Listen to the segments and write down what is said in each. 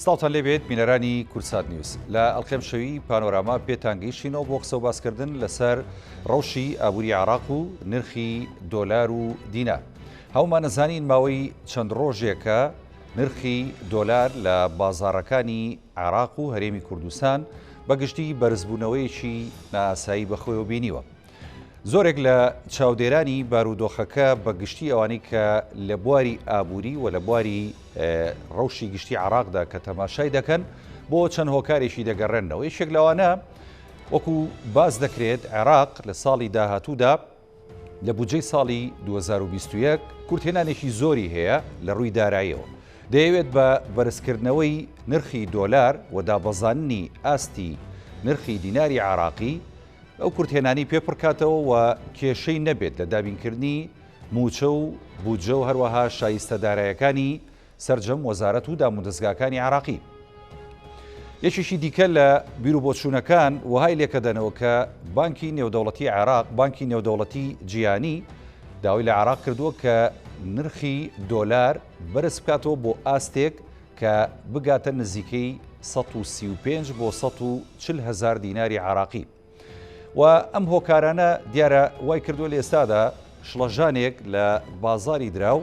سڵتان لێبێت بینەرانی کورسات نیوز لە ئەڵقێم شەوی پانۆراما پێتانگەیشتینەوە بۆ قسە و باسکردن لەسەر ڕەوشی ئابووری عێراق و نرخی دۆلار و دینار. هەومان نەزانین ماوەی چەند ڕۆژێکە نرخی دۆلار لە بازاڕەکانی عێراق و هەرێمی کوردستان بەگشتی بەرزبوونەوەیەکی نائاسایی بەخۆیەوە بینیوە. زۆرێک لە چاودێرانی بارودۆخەکە بە گشتی ئەوانەی کە لە بواری ئابووری و لە بواری ڕەوشی گشتی عێراقدا کە تەماشای دەکەن بۆ چەند هۆکارێکی دەگەڕێنەوە. یەکێک لەوانە وەکو باز دەکرێت عێراق لە ساڵی داهاتوودا لە بودجەی ساڵی 2021 کورتهێنانێکی زۆری هەیە لە ڕووی داراییەوە. دەیەوێت بە بەرزکردنەوەی نرخی دۆلار و دابەزاننی ئاستی نرخی دیناری عێراقی ئەو کورتهێنانی پێپڕکاتەوە و کێشەی نەبێت لە دابینکردنی موچە و بودجە و هەروەها شایستەدارایەکانی سەرجەم وەزارەت و دامودەستگاکانی عێراقی. یەکێکی دیکە لە بیرروبۆچوونەکان وهای لێکەدەنەوە کە بانکی نێودەوڵەتی عێراق بانکی نێودەوڵەتی جیهانی داوای لە عێراق کردووە کە نرخی دۆلار بەرز بکاتەوە بۆ ئاستێک کە بگاتە نزیکەی 135 بۆ 140 هزار دیناری عێراقی. و ئەم هۆکارانە دیارە وای کردووە لە ئێستادا شڵەژانێک لە بازاری دراو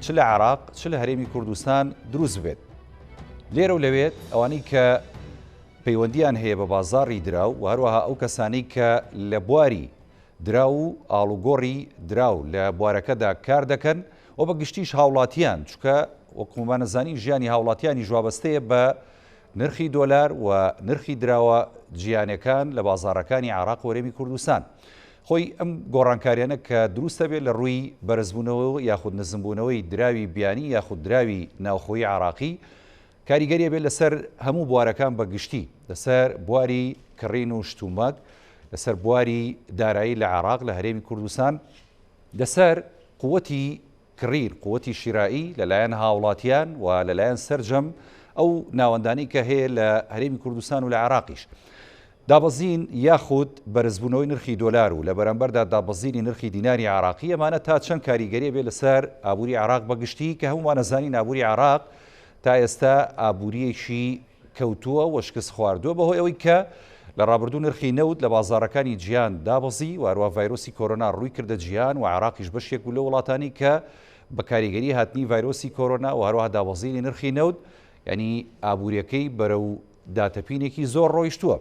چ لە عێراق چ لە هەرێمی کوردستان دروست بێت. لێرە و لەوێت ئەوانەی کە پەیوەندیان هەیە بە بازاڕی دراو و هەروەها ئەو کەسانەی کە لە بواری دراو و ئاڵوگۆڕی دراو لە بوارەکەدا کار دەکەن و بە گشتیش هاوڵاتیان چکە وەکومانەزانی ژیانی هاوڵاتیانی ژوابەستەیە بە نرخی دۆلار و نرخی دراوە جیانەکان لە بازاڕەکانی عێراق و هەرێمی کوردستان. خۆی ئەم گۆڕانکاریانە کە دروستە بێت لە ڕووی بەرزبوونەوە یاخود نزمبوونەوەی دراوی بیانی یاخود دراوی ناوخۆیی عێراقی کاریگەریە بێت لەسەر هەموو بوارەکان بە گشتی لەسەر بواری کڕین و شتومەک لەسەر بواری دارایی لە عێراق لە هەرێمی کوردستان لەسەر قووەتی کڕیر قووەتی شیرایی لەلایەن هاوڵاتیان و لەلایەن سەرجەم ئەو ناوەندانی کە هەیە لە هەرێمی کوردستان و لە عێراقیش. دابەزین یاخود بەرزبوونەوەی نرخی دۆلار و لە بەرامبەردا دابەزینی نرخی دیناری عێراقی ئەمانە تا چەند کاریگەریە بێت لەسەر ئابووری عێراق بەگشتی کە هەمومان نەزانین ئابووری عێراق تا ئێستا ئابووریەکی کەوتووە و شکست خواردووە بەهۆی ئەوەی کە لە ڕابردوو نرخی نەوت لە بازاڕەکانی جیهان دابەزی و هەروە ڤایرۆسی کۆرۆنا ڕووی کردە جیهان و عێراقیش بەشێک بوو لە وڵاتانی کە بە کاریگەری هاتنی ڤایرۆسی کۆرۆنا و هەروەها دابەزینی نرخی نەوت ینی ئابوووریەکەی بەرەو داتەپینێکی زۆر ڕۆیشتووە.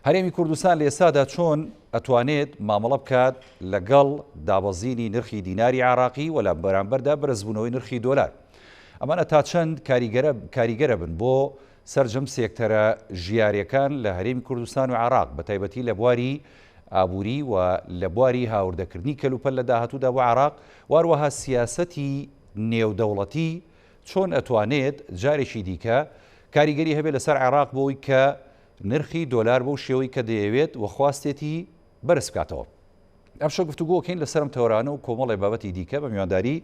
هەرێمی کوردستان لە ئێستادا چۆن ئەتوانێت مامەڵە بکات لەگەڵ دابەزینی نرخی دیناری عێراقی و لە بەرامبەردا بەرزبوونەوەی نرخی دۆلار. ئەمانە تا چەند کاریگەرە بن بۆ سەرجەم سێکتەرە ژیاریەکان لە هەرێمی کوردستان و عێراق بە تایبەتی لە بواری ئابووری و لە بواری هاوردەکردنی کەلوپەل لە داهاتوودا بۆ عێراق واروەها سیاسەتی نێودەوڵەتی چۆن ئەتوانێت جارێکی دیکە کاریگەری هەبێت لەسەر عێراق بۆی کە نرخی دۆلار بەو شێوەی کە دەیەوێت و خواستێتی بەرز بکاتەوە. ئەم شەو گفتوگۆکەین لەسەرم تەورانە و کۆمەڵی بابەتی دیکە بە میوانداری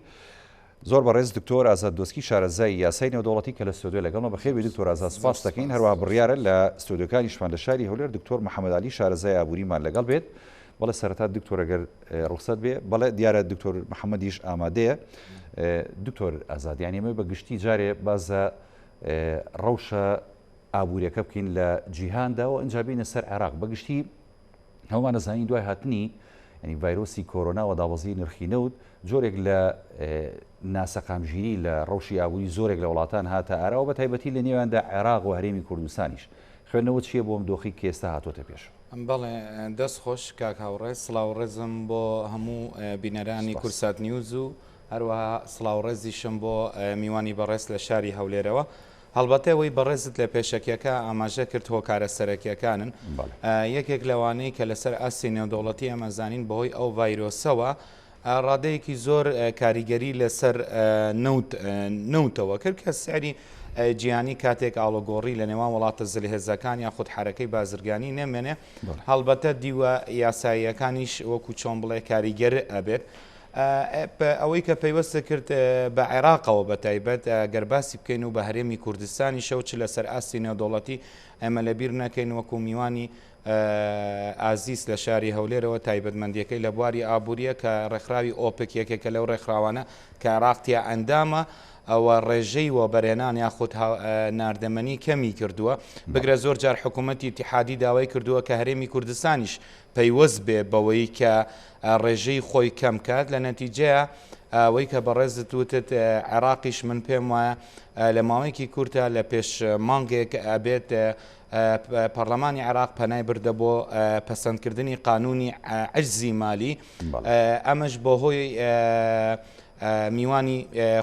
زۆر بەڕێز دکتۆر ئازاد دۆسکی شارەزای یاسای نێودەوڵەتی کە لە ستۆدیۆ لەگەڵمە بەخێر بێ دکتۆر ئازاد سپاس دەکەین هەروەها بڕیارە لە ستۆدیۆکانیشمان لە شاری هەولێر دکتۆر محەممەد علی شارەزای ئابووریمان لەگەڵ بێت. بەڵێ سەرەتا دکتۆر ئەگەر ڕوخسەت بێ بەڵێ دیارە دکتۆر محەممەدیش ئامادەیە. دکتۆر ئازاد یانی ئێمە بە گشتی جارێ بازە ڕەوشە ئابوووریەکە بکەین لە جیهاندا و ئەنجابینە سەر عێراق بەگشتی هەمومان نەزانین دوای هاتنی ینی ڤایرۆسی کۆرۆنا و دابەزی نرخی نەوت جۆرێک لە ناسەقامژیری لە ڕەوشی ئابووری زۆرێک لە وڵاتان هاتە ئاراوە بە تایبەتی لە نێواندا عێراق و هەرێمی کوردستانیش خوێندنەوە چییە بۆ ئەم دۆخی کە ئێستا هاتوۆتە پێش؟ بەڵێ دەست خۆش کاک هاوڕێ سڵاو ڕێزم بۆ هەموو بینەرانی کورسات نیوز و هەروەها سڵاو ڕێزیشم بۆ میوانی بەڕێز لە شاری هەولێرەوە. هەڵبەتەوەی بەڕێزت لە پێشەکیەکە ئاماژە کرد هۆکارە سەرەکیەکانن یەکێک لەوانەیە کە لەسەر ئاستی نێودەوڵەتی ئەمەزانین بەهۆی ئەو ڤایرۆسەوە ڕادەیەکی زۆر کاریگەری لەسەر نەوتەوە کرد کە سعری جیهانی کاتێک ئاڵۆگۆڕی لە نێوان وڵاتە زلهێزەکان یاخود حرەکەی بازرگانی نەمێنێ هەڵبەتە دیوە یاساییەکانیش وەکو چۆن بڵێ کاریگەر ئەبێت. ئەوەی کە پەیوەستە کرد بە عێراقەوە بە تایبەت گەرباسی بکەین و بە هەرێمی کوردستانی شەوچ لەسەر ئاستی نێودەوڵەتی ئەمە لەبیر نەکەین وەکو میوانی ئازیز لە شاری هەولێرەوە تایبەتمەندیەکەی لە بواری ئابووریە کە ڕێکخراوی ئۆپک یەکێکە لەو ڕێکخراوانە کە عێراق تیا ئەندامە ئەوە ڕێژەی وە بەرێنان یاخود ناردەمەنی کەمی کردووە بگرە زۆر جار حکوومەتی اتحادی داوای کردووە کە هەرێمی کوردستانیش پەیوەست بێ بەوەی کە ڕێژەی خۆی کەم کات لە نەتیجەیە ئەوەی کە بەڕێزت وتت عێراقیش من پێم وایە لە ماوەیەکی کورتە لە پێش مانگێک ئەبێت پەرلەمانی عێراق پەنای بردە بۆ پەسەندکردنی قانونی عەجزی مالی ئەمەش بۆ هۆی میوانی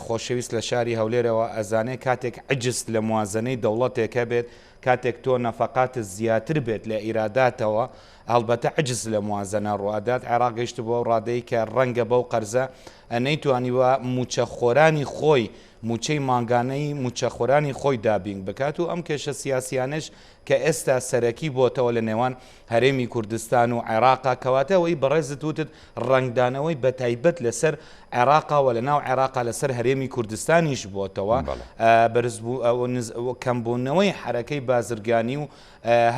خۆشەویست لە شاری هەولێرەوە ئەزانێت کاتێک عجز لە موازنەی دەوڵەتێکە بێت کاتێک تۆ نەفەقاتت زیاتر بێت لە ئیراداتەوە هەڵبەتە عجز لە موازنە ڕوادات عێراق گەیشت بۆ ڕادەی کە ڕەنگە بەو قەرزە نەیتوانیوە موچەخۆرانی خۆی موچەی ماگانەی موچەخۆرانی خۆی دابینگ بکات و ئەم کێشە سیاسیانش کە ئێستا سەرەکی بۆتەوە لە نێوان هەرێمی کوردستان و عێراقا کەواتەوەی بەڕێزت وتت ڕنگدانەوەی بەتایبەت لەسەر عێراقاوە لە ناو عێراقا لەسەر هەرێمی کوردستانیش بۆتەوە کەمبوونەوەی حرەکەی بازرگانی و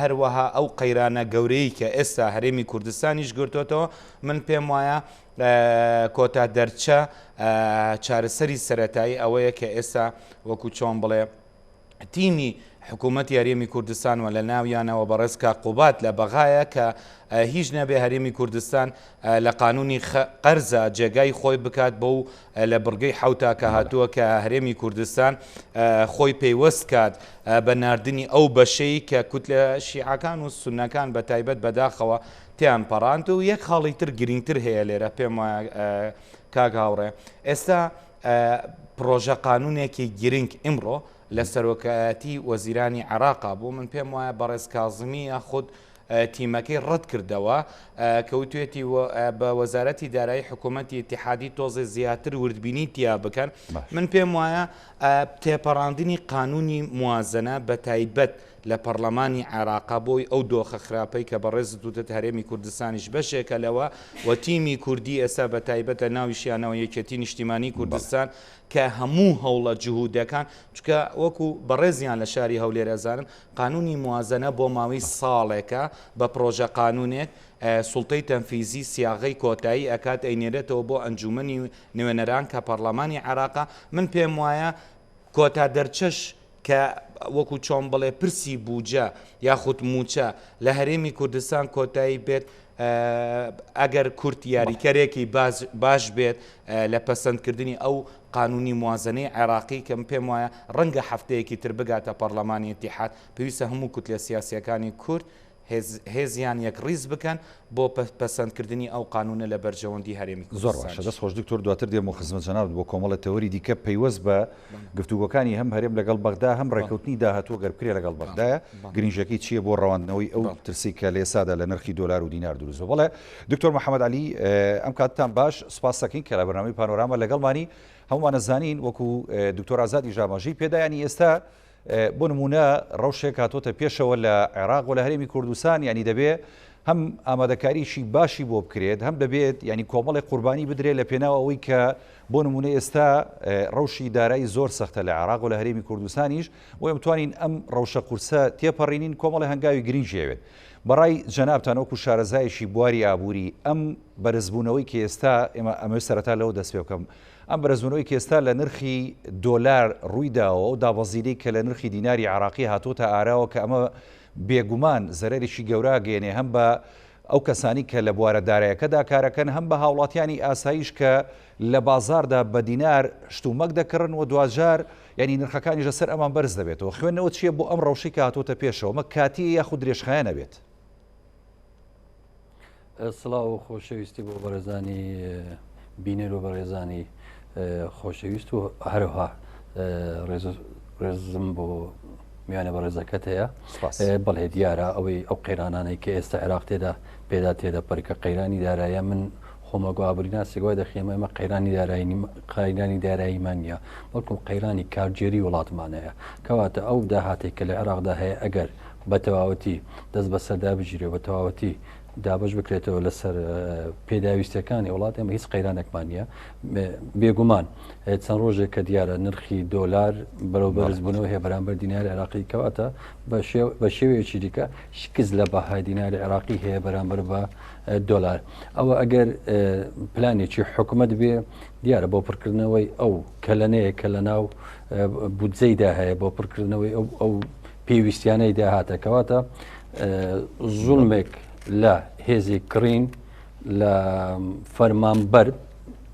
هەروەها ئەو قەیرانە گەورەی کە ئێستا هەرێمی کوردستانیش گرتوتەوە من پێم وایە کۆتا دەرچە چارەسەری سەرەتایی ئەوەیە کە ئێستا وەکو چۆن بڵێ تیمی حکوومەتی هەرێمی کوردستانوە لە ناویانەوە بەڕێز کاقوبات لە بەغایە کە هیچ نەبێ هەرێمی کوردستان لە قانونی قەرزە جێگای خۆی بکات بۆ لە بڕگەی حوتا کە هاتووە کە هەرێمی کوردستان خۆی پەیوەست کات بە ناردنی ئەو بەشەی کە کوت لە شیعەکان و سونەکان بە تایبەت بەداخەوە تیان پەڕاند و یەک خاڵی تر گرنگتر هەیە لێرە پێم وایە کاک هاوڕێ ئێستا پرۆژە قانونێکی گرنگ ئیمڕۆ لە سەرۆکایەتی وەزیرانی عێراقا بوو من پێم وایە بەڕێز کاظمی یاخود تیمەکەی ڕەت کردەوە کەوتوێتی بە وەزارەتی دارایی حکوومەتی اتحادی تۆزێ زیاتر وردبینی تیا بکەن من پێم وایە تێپەڕاندنی قانونی موازنە بە تایبەت لە پەرلەمانی عێراقا بۆی ئەو دۆخە خراپەی کە بەڕێزت وتت هەرێمی کوردستانیش بەشێکە لەوە و تیمی کوردی ئێستا بە تایبەتە ناویشیانەوە یەکێتی نیشتیمانی کوردستان کە هەموو هەوڵە جهودەکان چکە وەکو بەڕێزیان لە شاری هەولێرەزانم قانونی موازنە بۆ ماوەی ساڵێکە بە پرۆژە قانونێک سوڵتەی تەنفیزی سیاغەی کۆتایی ئەکات ئەینێرێتەوە بۆ ئەنجومەنی نوێنەران کە پەرلەمانی عێراقا من پێم وایە کۆتا دەرچەش کە وەکو چۆن بڵێ پرسی بووجە یاخود موچە لە هەرێمی کوردستان کۆتایی بێت ئەگەر کورت یاریکەرێکی باش بێت لە پەسەندکردنی ئەو قانونی موازنەی عێراقی کەم پێم وایە ڕەنگە هەفتەیەکی تر بگاتە پەرلەمانی اتحاد پێویستە هەموو کوتلە سیاسیەکانی کورد هێزیان یەک ڕیز بکەن بۆ پەسەندکردنی ئەو قانونە لە بەرژەوەندی هەرێمی زۆر باشە دەست خۆش دکتۆر دواتر دێم و خزمەت جەناب بۆ کۆمەڵە تەوەری دیکە پەیوەست بە گفتوگۆکانی هەم هەرێم لەگەڵ بەغدا هەم ڕێکەوتنی داهاتوە گەرکرێ لەگەڵ بەغدایە گرنگژەکەی چییە بۆ ڕەوانەوەی ئەو ترسی کە لە ئێسادا لە نرخی دۆلار و دینار دروستە بەڵێ دکتۆر محەممەد علی ئەم کاتتان باش سپاس دەکەین کە لە بەرنامەی پانۆراما لەگەڵمانی هەمومان نەزانین وەکو دکتۆر ئازادی ژامەژی پێدایانی ئێستا بۆ نمونە ڕەوشێک هاتۆتە پێشەوە لە عێراق و لە هەرێمی کوردستان ینی دەبێ هەم ئامادەکاریشی باشی بۆ بکرێت هەم دەبێت ینی کۆمەڵی قوربانی بدرێت لە پێناوە ئەوەی کە بۆ نمونە ئێستا ڕەوشی دارایی زۆر سەختە لە عێراق و لە هەرێمی کوردستانیش بۆ ئەمتوانین ئەم ڕەوشە قورسە تێپەڕینین کۆمەڵی هەنگاوی گرنگژێوێت بەڕای جەنابتان وەکو شارەزایشی بواری ئابووری ئەم بەرزبوونەوەی کە ئێستا ئەمە سەرەتا لەوە دەست پێ بکەم ئەم بەرزبوونەوەی کە ئێستا لە نرخی دۆلار ڕوویداوە و دابەزیرەی کە لە نرخی دیناری عێراقی هاتۆتە ئاراوە کە ئەمە بێگومان زەرێکی گەورە گەێنێ هەم بە ئەو کەسانی کە لە بوارە دارایەکەدا کارەکەن هەم بە هاوڵاتیانی ئاسایش کە لە بازاردا بە دینار شتومەک دەکڕن و دوجار ینی نرخەکانی لەسەر ئەمان بەرز دەبێتەوە خوێندنەوە چییە بۆ ئەم ڕەوشەی کە هاتۆتە پێشەوە مە کاتی یاخود درێژخایە نەبێت سڵاو و خۆشەویستی بۆ بەڕێزانی بینەر و بەڕێزانی خۆشەویست و هەروها ڕێزم بۆ میوانە بە ڕێزەکەت هەیە بەڵێ دیارە ئەوەی ئەو قەیرانانەی کە ئێستا عێراق تێدا پێدا تێدا پەرکە قەیرانی دارایە من خۆمەگو ئابووریناسیگوای دەخێمە ئەمە قەیرانی داراییمان نیە بەڵکو قەیرانی کارگێری وڵاتمانەیە کەواتە ئەو داهاتێک کە لە عێراقدا هەیە ئەگەر بە تەواوەتی دەست بەسەردا بژیرێ بە تەواوەتی دابش بکرێتەوە لەسەر پێداویستەکانی وڵات ئەمە هیچ قەیرانێکمان نییە بێگومان چەند ڕۆژێک کە دیارە نرخی دۆلار بەرەو بەرزبوونەوە هەیە بەرامبەر دیناری عێراقی کەواتە بە شێوەیەکی دیکە شکست لە بەهای دیناری عێراقی هەیە بەرامبەر بە دۆلار ئەوە ئەگەر پلانێکی حکوومەت بێ دیارە بۆ پڕکردنەوەی ئەو کەلەنەیە کە لە ناو بودجەیدا هەیە بۆ پڕکردنەوەی ئەو پێویستیانەی داهاتە کەواتە زوڵمێک لە هێزی کڕین لە فەرمانبەر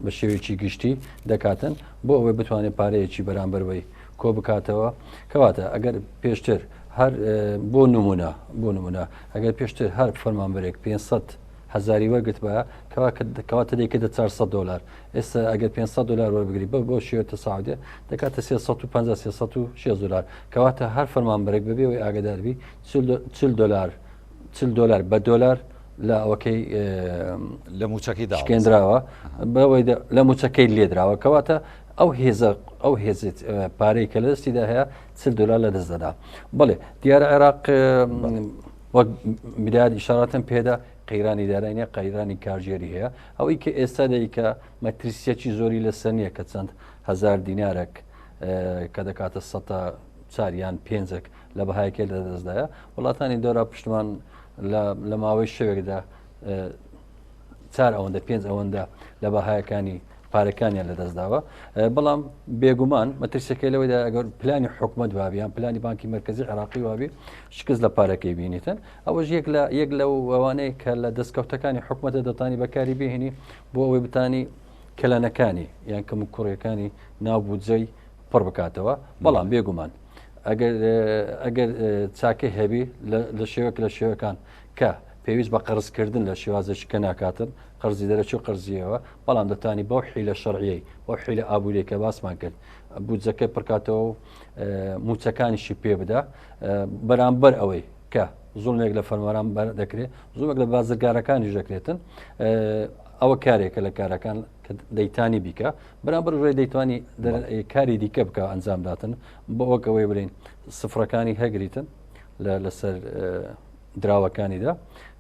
بە شێوێکی گشتی دەکاتن بۆ ئەوەی بتوانێت پارەیەکی بەرامبەرەوەی کۆ بکاتەوە کەواتە ئەگەر پێشتر هەر بۆ نمونە ئەگەر پێشتر هەر فەرمانبەرێک 500 هزاری وەرگت بە کەواتە دەیکەدە 400 دلار ئێستا ئەگەر 500 دلار وەربگری بۆ شێوەتە سعودێ دەکاتە 350 دلار کەواتە هەر فەرمانبەرێک ببێەوەی ئاگداربی 40 دلار بە دلار لە ئەوەکەی لە موچەکەی داکێنراوە بەوەی لە موچەکەی لێدراوە کەواتە ئەو هێزت پارەی کە لە دەستیدا هەیە 40 دلار لە دەست دەدا بڵێ دیارە عێراق وەک میلاد ئیشارەتم پێدا قەیرانی داراییە قەیرانی کارژێری هەیە ئەوەی کە ئێستا دەیکە مەتریسیەکی زۆری لەسەر نییە کە چەند هزار دینارێک کە دەکاتە 4یان 5 لە بەهایەکە لە دەستدایە وڵاتانی دۆرا پشتمان لە ماوەی شەوێکدا 4 ئەوەندە 5 ئەوەندە لە بەهایەکانی پارەکانیان لە دەستداوە بەڵام بێگومان مەترسەکەی لەوەیدا ئەگەر پلانی حکوومەت وابیان پلانی بانکی مرکزی عراقی وابی شکست لە پارەکەی بینیتن ئەوەش یەک لەو ئەوانەیە کە لە دەستکەوتەکانی حکوومەتە دەتانی بەکاری بهێنی بۆ ئەوەی بتانی کەلەنەکانی یان کەم و کوڕیەکانی ناوبوجەی پڕ بکاتەوە بەڵام بێگومان ئەگەر چاکە هەبی لە شێوەکان کە پێویست بە قەرزکردن لە شێوازێکی کە ناکاتن قەرزی دەرەچوو قەرزیەوە بەڵام دەتانی بەو حیلە شەرعیەی بۆ حیلە ئابوووریەکە باسمان کرد بودجەکە پڕکاتەوە و موچەکانیشی پێ بدا بەرامبەر ئەوەی کە زوڵمێک لە فەرمانبەر دەکرێت زوڵمێک لە بازرگارەکانی دەکرێتن ئەوە کارێکە لە کارەکان کە دەیتانی بیکە بەرامبەر ڕێ دەیتوانی کاری دیکە بکە ئەنجامداتن بۆ وەکەوەی بڵین سفرەکانی هەگریتن لەسەر دراوەکانیدا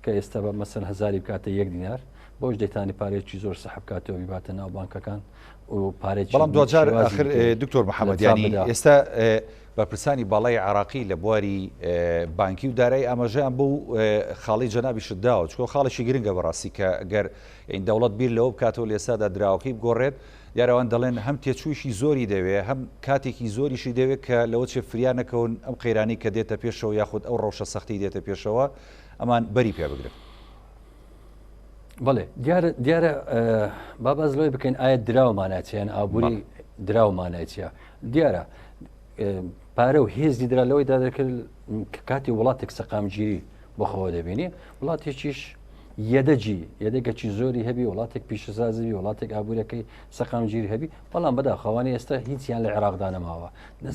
کە ئێستا بە مەسەن هزاری بکاتە 1 دینار بۆش دەیتانی پارێکی زۆر سەحب بکاتەوە بیباتە ناو بانکەکان و پارێکی بەڵام دوجار ئاخر دکتۆر محەممەدیانی ئێستا بەپرسانی باڵای عراقی لە بواری بانکی و دارایی ئاماژەیان بۆ خاڵی جەنابی شداوە چکۆ خاڵێکی گرنگە بەڕاستی کە گەر این دەوڵەت بیر لەوە بکاتەوە لێسادا دراوەکەی بگۆڕێت دیارەوەن دەڵێن هەم تێچوویشی زۆری دەوێت هەم کاتێکی زۆریشی دەوێت کە لەوە چێ فریان نەکەون ئەم قەیرانی کە دێتە پێشەوە یاخود ئەو ڕەوشە سەختی دێتە پێشەوە ئەمان بەری پێ بگرن. بەڵێ دیارە باباز لۆی بکەین ئایا دراومانەچیان ئابووری دراومانەچە دیارە پارە و هێزی درا لەوەی دادەکرد کە کاتی وڵاتێک سەقامگیری بۆخەوە دەبینی وڵاتێکیش یەدەگەچی زۆری هەبی وڵاتێک پیشەسازی وڵاتێک ئابوورەکەی سەقامگیری هەبی بەڵام بەداخەوانی ئێستا هیچیان لە عێراقدا نەماوە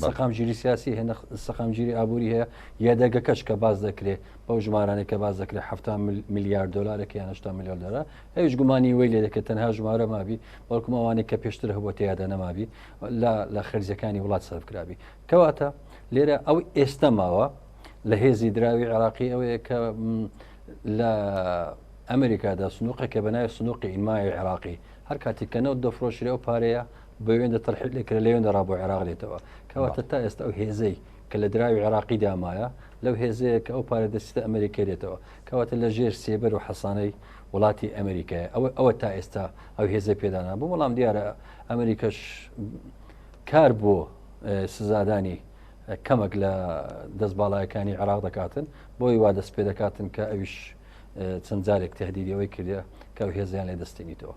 سەقامگیری سیاسی هێنە سەقامگیری ئابووری هەیە یەدەگەکەش کە باز دەکرێت بەو ژمارانێک کە باز دەکرێت 7 میلیارد دلارێک یان 8 میلیۆن دلار هیچ گومانی وی لێ دەکرێت تەنها ژمارە مابی بەڵکوم ئەوانێک کە پێشتر هەبووە تێیادا نەمابی لە خەرجەکانی وڵات سەرفکرابی کەواتە لێرە ئەو ئێستا ماوە لە هێزی دراوی عێراقی ئەوەیە کە لە ئەمریکادا سنووقێکە بەناوی سنووقی ئینمای عێراقی هەر کاتی کەنەوە دەفرۆشرێ و پارەیە بەوێن دەتەرحیل لێکرا لەوێن دەڕا بۆ عێراق لێتەوە کەواتە تا ئێستا ئەو هێزەی کە لە دراوی عێراقی دامایە لەو هێزەیە کە ئەو پارە دەستە ئەمریکا دێتەوە کەواتە لە ژێر سێبەر و حەسانەی وڵاتی ئەمریکای ئەوە تا ئێستا ئەو هێزە پێدانا بوو بەڵام دیارە ئەمریکاش کار بۆ سزادانی کەمێک لە دەست باڵایەکانی عێراق دەکاتن بۆی وا دەست پێ دەکاتن کە ئەویش چەند جارێک تهدیدیەوەی کردە کە هێزیان لێ دەستێنیتەوە.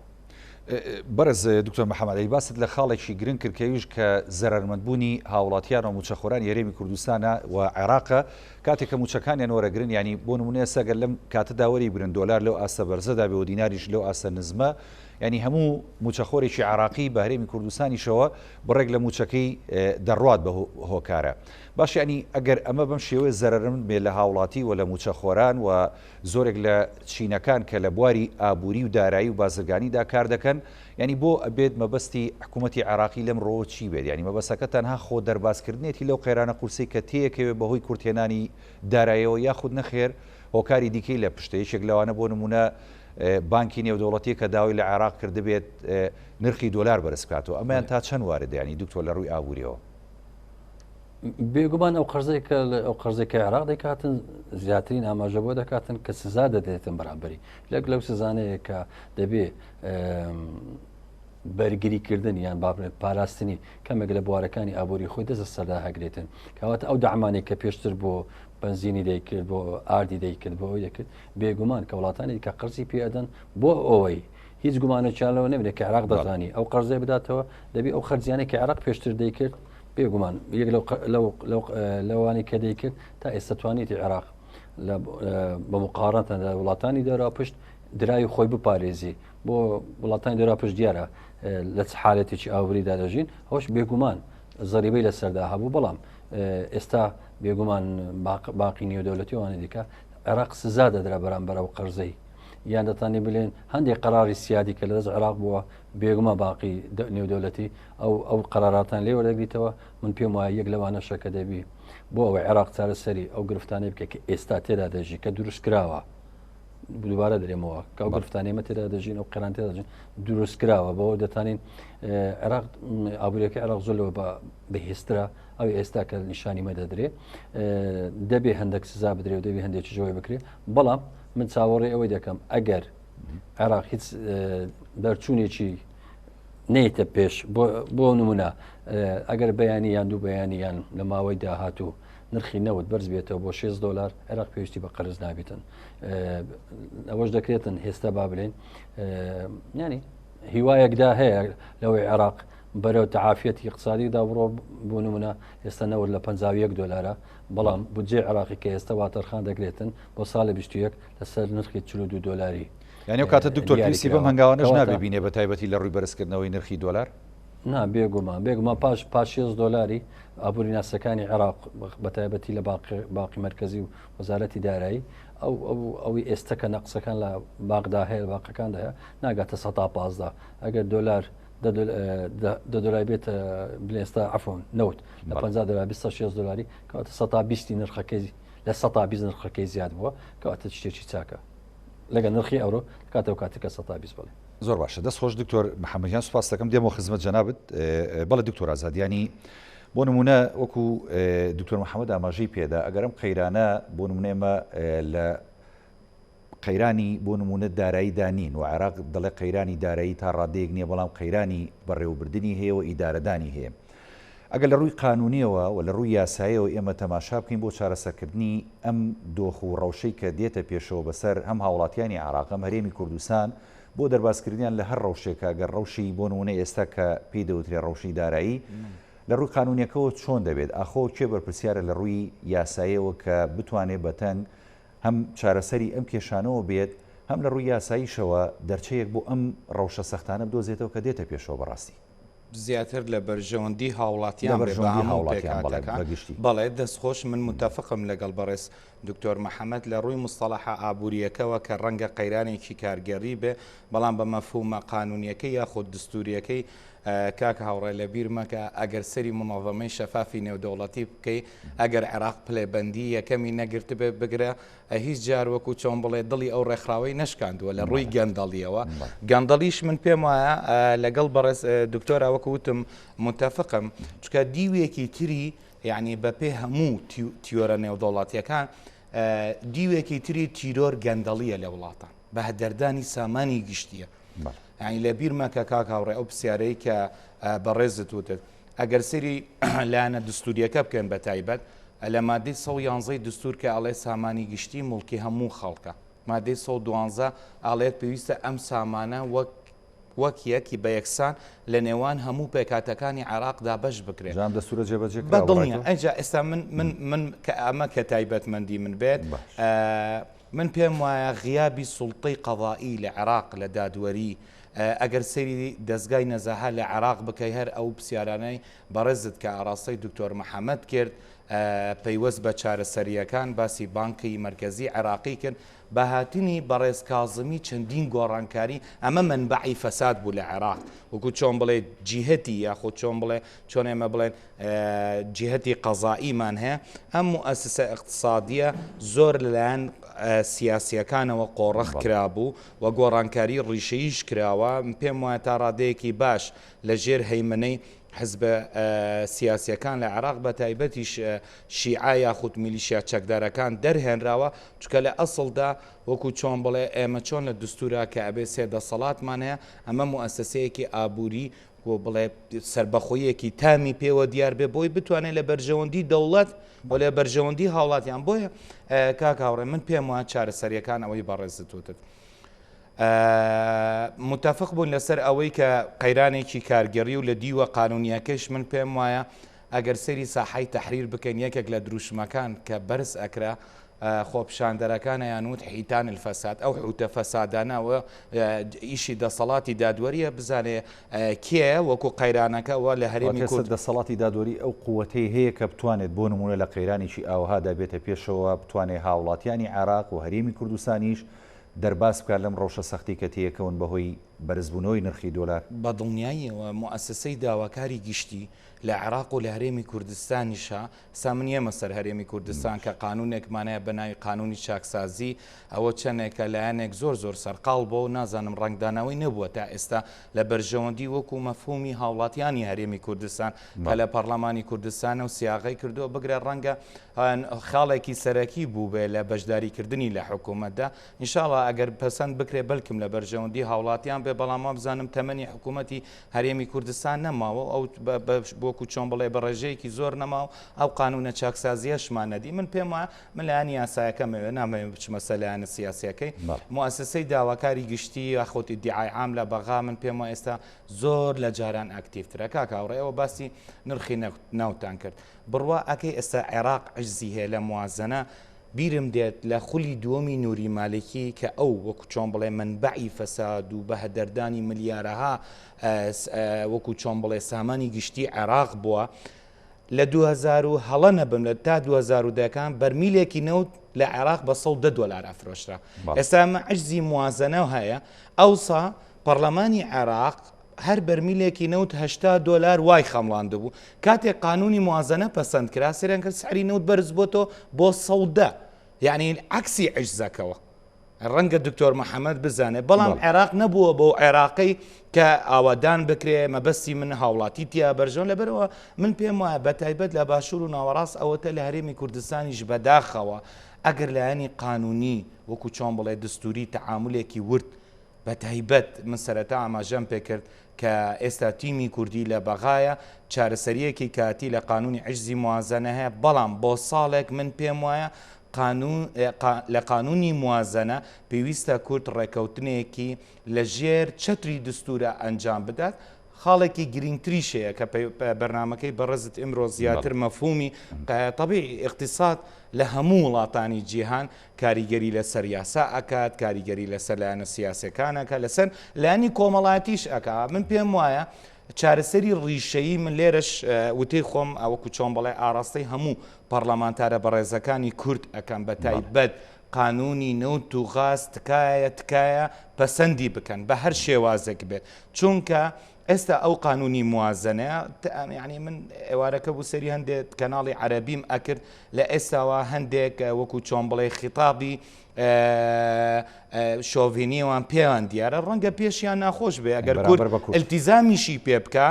بەرز دکتۆر محەممەدی باست لە خاڵێکی گرنگ کردکەویش کە زەرمەندبوونی هاوڵاتیان و موچەخۆران یاریمی کوردستانە و عێراقە کاتێک کە موچەکانیان وەرەگرن ینی بۆ نمونێ سەگەر لەم کاتە داوەری برن دۆلار لەو ئاسە بەرزەدا بێ و دیناریش لەو ئاسە نزمە ینی هەموو موچەخۆرێکی عراقی بە هەرێمی کوردستانیشەوە بڕێک لە موچەکەی دەڕوات بە هۆکارە. باش ینی ئەگەر ئەمە بەم شێوەیە زەرەرم بێ لە هاوڵاتی و لە موچەخۆران و زۆرێک لە چینەکان کە لە بواری ئابووری و دارایی و بازرگانیدا کار دەکەن، ینی بۆ ئەبێت مەبەستی حکوومەتی عراقی لەم ڕۆ چی بێت؟ ینی مەبەسەکە تەنها خۆ دەربازکردنێتی لەو قەیرانە قورسی کە تەیەکەوێ بەهۆی کورتێنانی داراییەوە یاخود نەخێر هۆکاری دیکەی لە پشتەیەکێک لەوانە بۆ نمونە بانکی نێودەوڵەتی کە داوای لە عێراق کردبێت نرخی دۆلار بەرز بکاتەوە. ئەمەیان تا چەند واردیانی دکتۆر لە ڕووی ئابووریەوە؟ بێگومان ئەو قەرزێکە عێراق دەکاتن زیاترین ئاماژە بۆ دەکاتن کە سزا دەدێتن بەرامبەری لەو سزانەیە کە دەبێ بەرگریکردن یان پاراستنی کەمێک لە بوارەکانی ئابووری خۆی دەست سەردا هەگرێتن کەواتە ئەو دەعمانێک کە پێشتر بۆ بنزینی دەیکرد بۆ ئاردی دەیکرد بۆ ئەوی دەکرد بێگومان کە وڵاتانی کە قەرزی پێدەن بۆ ئەوەی هیچ گومانەیەکیانەوە نەبێت کە عێراق دەزانی ئەو قەرزەی بداتەوە دەبێت ئەو خەرجیانەی کە عێراق پێشتر دەیکرد بێگومان یەک لەوانی کە دەیکرد تا ئێستا توانێتی عێراق بە مقارنەتەن لە وڵاتانی دەرا پشت درای خۆی بپارێزی بۆ وڵاتانی دەرا پشت دیارە لە چ حالەتێکی ئاوریدا دەژین ئەوش بێگومان زەریبەی لەسەردا هەبوو بەڵام ئێستا بێگومان باقی نێودەوڵەتیوانی دیکە عێراق سزا دەدرا بەرامبەر ئەو قەرزەی یان دەتانی بڵێن هەندێک قەراری سیادی کە لە دەست عێراق بووە بێگومە باقی نێودەوڵەتی ئەو قەراراتان لێ وەرەگریتەوە من پێم وایە یەک لەوانە شەکە دەبی بۆ ئەوەی عێراق چارەسەری ئەو گرفتانەی بکە کە ئێستا تێدا دەژی کە دروست کراوە دووبارە دەرێمەوە کە ئەو گرفتانێمە تێدا دەژین ئەو قەران تێدا دەژین دروست کراوە بەەوە دەتانین عێراق ئابوووریەکە عێراق زۆرەوە بەهێسترا ئەو ئێستا کە نیشانی مەدەدرێ دەبێ هەندێک سزا بدرێ و دەبێ هەندێکی ژەوەی بکرێ بەڵام من چاوەڕێ ئەوەی دەکەم ئەگەر عێراق هیچ دەرچوونێکی نەیتە پێش بۆ نمونە ئەگەر بەیانی یان دوو بەیانی یان لە ماوەی داهاتوو نرخی نەوت بەرز بێتەوە بۆ $6 عێراق پێویستی بە قەرز نابێتن ئەوەش دەکرێتن هێستا با بڵێن ینی هیوایەکدا هەیە لەوەی عێراق بەرەو تەعافەتی اقتصادیدا بڕۆ بۆ نمونە ئێستا نەوت لە $51 بەڵام بودجێ عێراقی کە ئێستا واتەرخان دەگرێتن بۆ ساڵی 21 لەسەر نرخی $42. یعنی ئەو کاتە دکتۆر پێویستی بەم هەنگاوانەش نابێبینێ بە تایبەتی لە ڕووی بەرزکردنەوەی نرخی دۆلار؟ نا بێگومان پاش $6 ئابووری ناسەکانی عێراق بە تایبەتی لە باقی مرکزی و وەزارەتی دارایی ئەوی ئێستا کە نەقسەکان لە باغدا هەیە باقەکاندا هەیە ناگاتە 115 ئەگەر دۆلار $10 بێتە بلێستا عفۆن نەوت لە $50 کەواتە 120 نرخەکەی لە 120 نرخەکەی زیاد بووە کەواتە شتێکی چاکە لەگە نرخی ئەوڕۆ کاتەوە کاتێکە 120 بڵێ. زۆر باشە دەست خۆش دکتۆر محەممەدیان سوپاس دەکەم دێمەوە خزمەت جەنابەت بەڵێ دکتۆر ئازادیانی بۆ نمونە وەکو دکتۆر محەممەد ئاماژەی پێدا ئەگەرم قەیرانە بۆ نمونێمە لە قەیرانی بۆ نمونە دارایی دانین و عێراق دەڵێ قەیرانی دارایی تا ڕادەیەک نییە بەڵام قەیرانی بەڕێوەبردننی هەیە و ئیدارەدانی هەیە. ئەگەر لە ڕووی قانونیەوە و لە ڕووی یاساییەوە ئێمە تەماشا بکەین بۆ چارەسەرکردنی ئەم دۆخ و ڕەوشەی کە دێتە پێشەوە بەسەر هەم هاوڵاتیانی عێراق ئەم هەرێمی کوردستان بۆ دەربازکردیان لە هەر ڕەوشێکە گەر ڕەوشی بۆ نمونە ئێستا کە پێی دەوترێ ڕەوشی دارایی لە ڕووی قانونیەکەەوە چۆن دەبێت ئاخۆ کێ بەرپرسیارە لە ڕووی یاساییەوە کە بتوانێت بەتەنگ هەم چارەسەری ئەم کێشانەوە بێت هەم لە ڕووی یاساییشەوە دەرچەیەک بۆ ئەم ڕەوشە سەختانە بدۆزێتەوە کە دێتە پێشەوە بەڕاستی زیاتر لە بەرژەوەندی هاوڵاتیان بەڵێ دەستخۆش من متفقم لەگەڵ بەڕێز دکتۆر محەممەد لە ڕووی مستەڵەحە ئابوووریەکەوە کە ڕەنگە قەیرانێکی کارگەری بێ بەڵام بە مەفهومە قانونیەکەی یاخود دستوریەکەی کاکە هاوڕێ لە بیرمەکە ئەگەر سەری مناظەمەی شەفافی نێودەوڵەتی بکەی ئەگەر عێراق پلێبەندی یەکەمی نەگرت بێ بگرە هیچ جار وەکو چۆن بڵێ دڵی ئەو ڕێکخراوەی نەشکاندووە لە ڕووی گەندەڵیەوە گەندەڵیش من پێم وایە لەگەڵ بەڕێز دکتۆرا وەکوتم متفقم چکە دیوێکی تری یعنی بەپێ هەموو تیۆرە نێودەوڵاتیەکان دیوێکی تری تیرۆر گەندەڵیە لە وڵاتان بە هەدەردانی سامانی گشتیە یعنی لە بیرمەکە کاک هاوڕێ ئەو پرسیارەی کە بەڕێزت وتت ئەگەر سری لایەنە دستوریەکە بکەن بە تایبەت لە مادەی 111 دستور کە ئەڵێ سامانی گشتی مڵکی هەموو خەڵکە مادەی 112 ئاڵێت پێویستە ئەم سامانە وەک یەکی بە یەکسان لە نێوان هەموو پێکاتەکانی عێراقدا بەش بکرێت دەستورە جێبەجێ بەدڵنیە ئەجا ئێستا من کە ئەمە کە تایبەتمەندی من بێت من پێم وایە غیابی سوڵتەی قەضایی لە عێراق لە دادوەری ئەگەر سەیری دەستگای نەزاها لە عێراق بکەی هەر ئەو پرسیارانەی بەڕێزت کە ئاراستەی دکتۆر محەممەد کرد پەیوەست بە چارەسەریەکان باسی بانکی مرکزی عێراقی کرد بە هاتنی بەڕێز کازمی چەندین گۆڕانکاری ئەمە منبعی فەساد بوو لە عێراق وەکو چۆن بڵێ جیهەتی یاخۆ چۆن بڵێ چۆن ئێمە بڵێن جیهەتی قەزائیمان هەیە ئەم موئەسسە اقتصادیە زۆر لەلایەن سیاسیەکانەوە قۆڕەخ کرابوو و گۆڕانکاری ڕیشەیش کراوە پێم وایە تا ڕادەیەکی باش لە ژێر هەیمنەی حزب سیاسیەکان لە عێراق بە تایبەتیش شیعە یاخود میلیشیا چەکدارەکان دەرهێنراوە چکە لە ئەسڵدا وەکو چۆن بڵێ ئێمە چۆن لە دستورا کە ئەبێ سێدەسەڵاتمان هەیە ئەمە موئەسسەیەکی ئابووری بۆ بڵێ سربەخۆیەکی تامی پێوە دیار بێ بۆی بتوانێت لە بەرژەوەندی دەوڵەت بۆ لە بەرژەوەندی هاوڵاتیان بۆیە کاکاوڕێ من پێم وایە چارەسەریەکان ئەوەی بەڕێزتوتت متفق بوون لەسەر ئەوەی کە قەیرانێکی کارگەڕی و لە دیوە قانونیەکەش من پێم وایە ئەگەر سەری ساحەی تەحریر بکەین یەکێک لە دروشمەکان کە بەرز ئەکرا خۆپشاندەرەکانە یانوت حیتان الفەساد ئەو حوتە فەسادانەوە ئیشی دەسەڵاتی دادوەریە بزانێ کێ وەکو قەیرانەکەەوە لە هەرێمی کورد دەسەڵاتی دادوەری ئەو قووەتەی هەیە کە بتوانێت بۆ نمونە لە قەیرانێکی ئاوهادا بێتە پێشەوە بتوانێت هاوڵاتیانی عێراق و هەرێمی کوردستانیش دەرباس بکات لەم ڕەوشە سەختی کە تێیەکەون بەهۆی بەرزبوونەوەی نرخی دۆلار بە دڵنیاییەوە موئەسسەی داواکاری گشتی لە عێراق و لە هەرێمی کوردستانیشە سامن ئێمە سەر هەرێمی کوردستان کە قانونێکمانەیە بە ناوی قانونی چاکسازی ئەوە چەندێکە لایەنێک زۆر زۆر سەرقاڵ بۆ و نازانم ڕنگدانەوەی نەبووە تا ئێستا لە بەرژەوەندی وەکو مەفهومی هاوڵاتیانی هەرێمی کوردستان کە لە پەرلەمانی کوردستان و سیاغی کردووە بگرێ ڕەنگە خاڵێکی سەرەکی بوو بێ لە بەشداریکردنی لە حکوومەتدا ئینشاڵڵا ئەگەر پەسەند بکرێ بەلکم لە بەرژەوەندی هاوڵاتیان بێ بەڵام بزانم تەمەنی حکوومەتی هەرێمی کوردستان نەماوە ئەو بۆکو چۆن بڵێ بە ڕێژەیەکی زۆر نەماوە ئەو قانونە چاکسازیەشمان نەدی من پێم وایە من لایەنی یاسایەکەمەوێ نامەوێت بچمە سەر لایەنە سیاسیەکەی موئەسسەی داواکاری گشتی یاخۆت ئیدعای عام لە بەغا من پێم وایە ئێستا زۆر لە جاران ئاکتیڤترە کاکاوڕێەوە باسی نرخی ناوتان کرد بڕوا ئەکەی ئێستا عێراق عجزی هەیە لە موازنە بیرم دێت لە خولی دووەمی نووری مالکی کە ئەو وەکو چۆن بڵێ منبعی فەساد و بە هەدەردانی ملیارەها وەکو چۆن بڵێ سامانی گشتی عێراق بووە لە 2000 هەڵە نەبم لە تا 2010کان بەرمیلێکی نەوت لە عێراق بە $100 ئەفرۆشرا ئێستا ئەمە عجزی موازنە هەیە ئەوسا پەرلەمانی عێراق هەر بەرمیلێکی نەوت $80 وای خەمڵاندە بوو کاتێک قانونی موازنە پەسەند کرا سێران کرد سعری نەوت بەرز بۆتەوە بۆ 100 یعنی عکسی عجزەکەوە ڕەنگە دکتۆر محەممەد بزانێ بەڵام عێراق نەبووە بۆ عێراقی کە ئاوادان بکرێ مەبەستی من هاوڵاتی تیا بەرژۆن لەبەرەوە من پێم وایە بە تایبەت لە باشوور و ناوەڕاست ئەوەتە لە هەرێمی کوردستانیش بەداخەوە ئەگەر لایەنی قانونی وەکو چۆن بڵێ دستوری تەعاملێکی ورد بە تایبەت من سەرەتا ئاماژەم پێ کرد کە ئێستا تیمی کوردی لە بەغایە چارەسەریەکی کاتی لە قانونی عجزی موازنە هەیە بەڵام بۆ ساڵێک من پێم وایە لە قانونی موازنە پێویستە کورد ڕێکەوتنێکی لە ژێر چەتری دستورە ئەنجام بدات خاڵێکی گرنگتریشەیە کە بەرنمەکەی بەڕێزت ئمرۆ زیاتر مەفهومی طبیعی اقتصاد لە هەموو وڵاتانی جیهان کاریگەری لەسەر یاسا ئەکات کاریگەری لەسەر لایەنە سیاسەکانەکە لەسەر لایەنی کۆمەڵایەتیش ئەکات من پێم وایە چارەسەری ڕیشەیی من لێرەش وتەی خۆم ئەوەکو چۆن بڵێ ئاراستەی هەموو پەرلەمانتارە بەڕێزەکانی کورد ئەەکەم بە تایبەت قانونی نەوت و غاز تکایە پەسەندی بکەن بە هەر شێوازێک بێت چونکە ئێستا ئەو قانونی موازنەیە ینی من ئێوارەکە بوو سەری هەندێک کەناڵی عەرەبیم ئەکرد لە ئێستاوە هەندێک وەکو چۆن بڵێ خیتابی شۆڤینیەوان پێیان دیارە ڕەنگە پێشیان ناخۆش بێ ئەگەر کورد التیزامیشی پێ بکە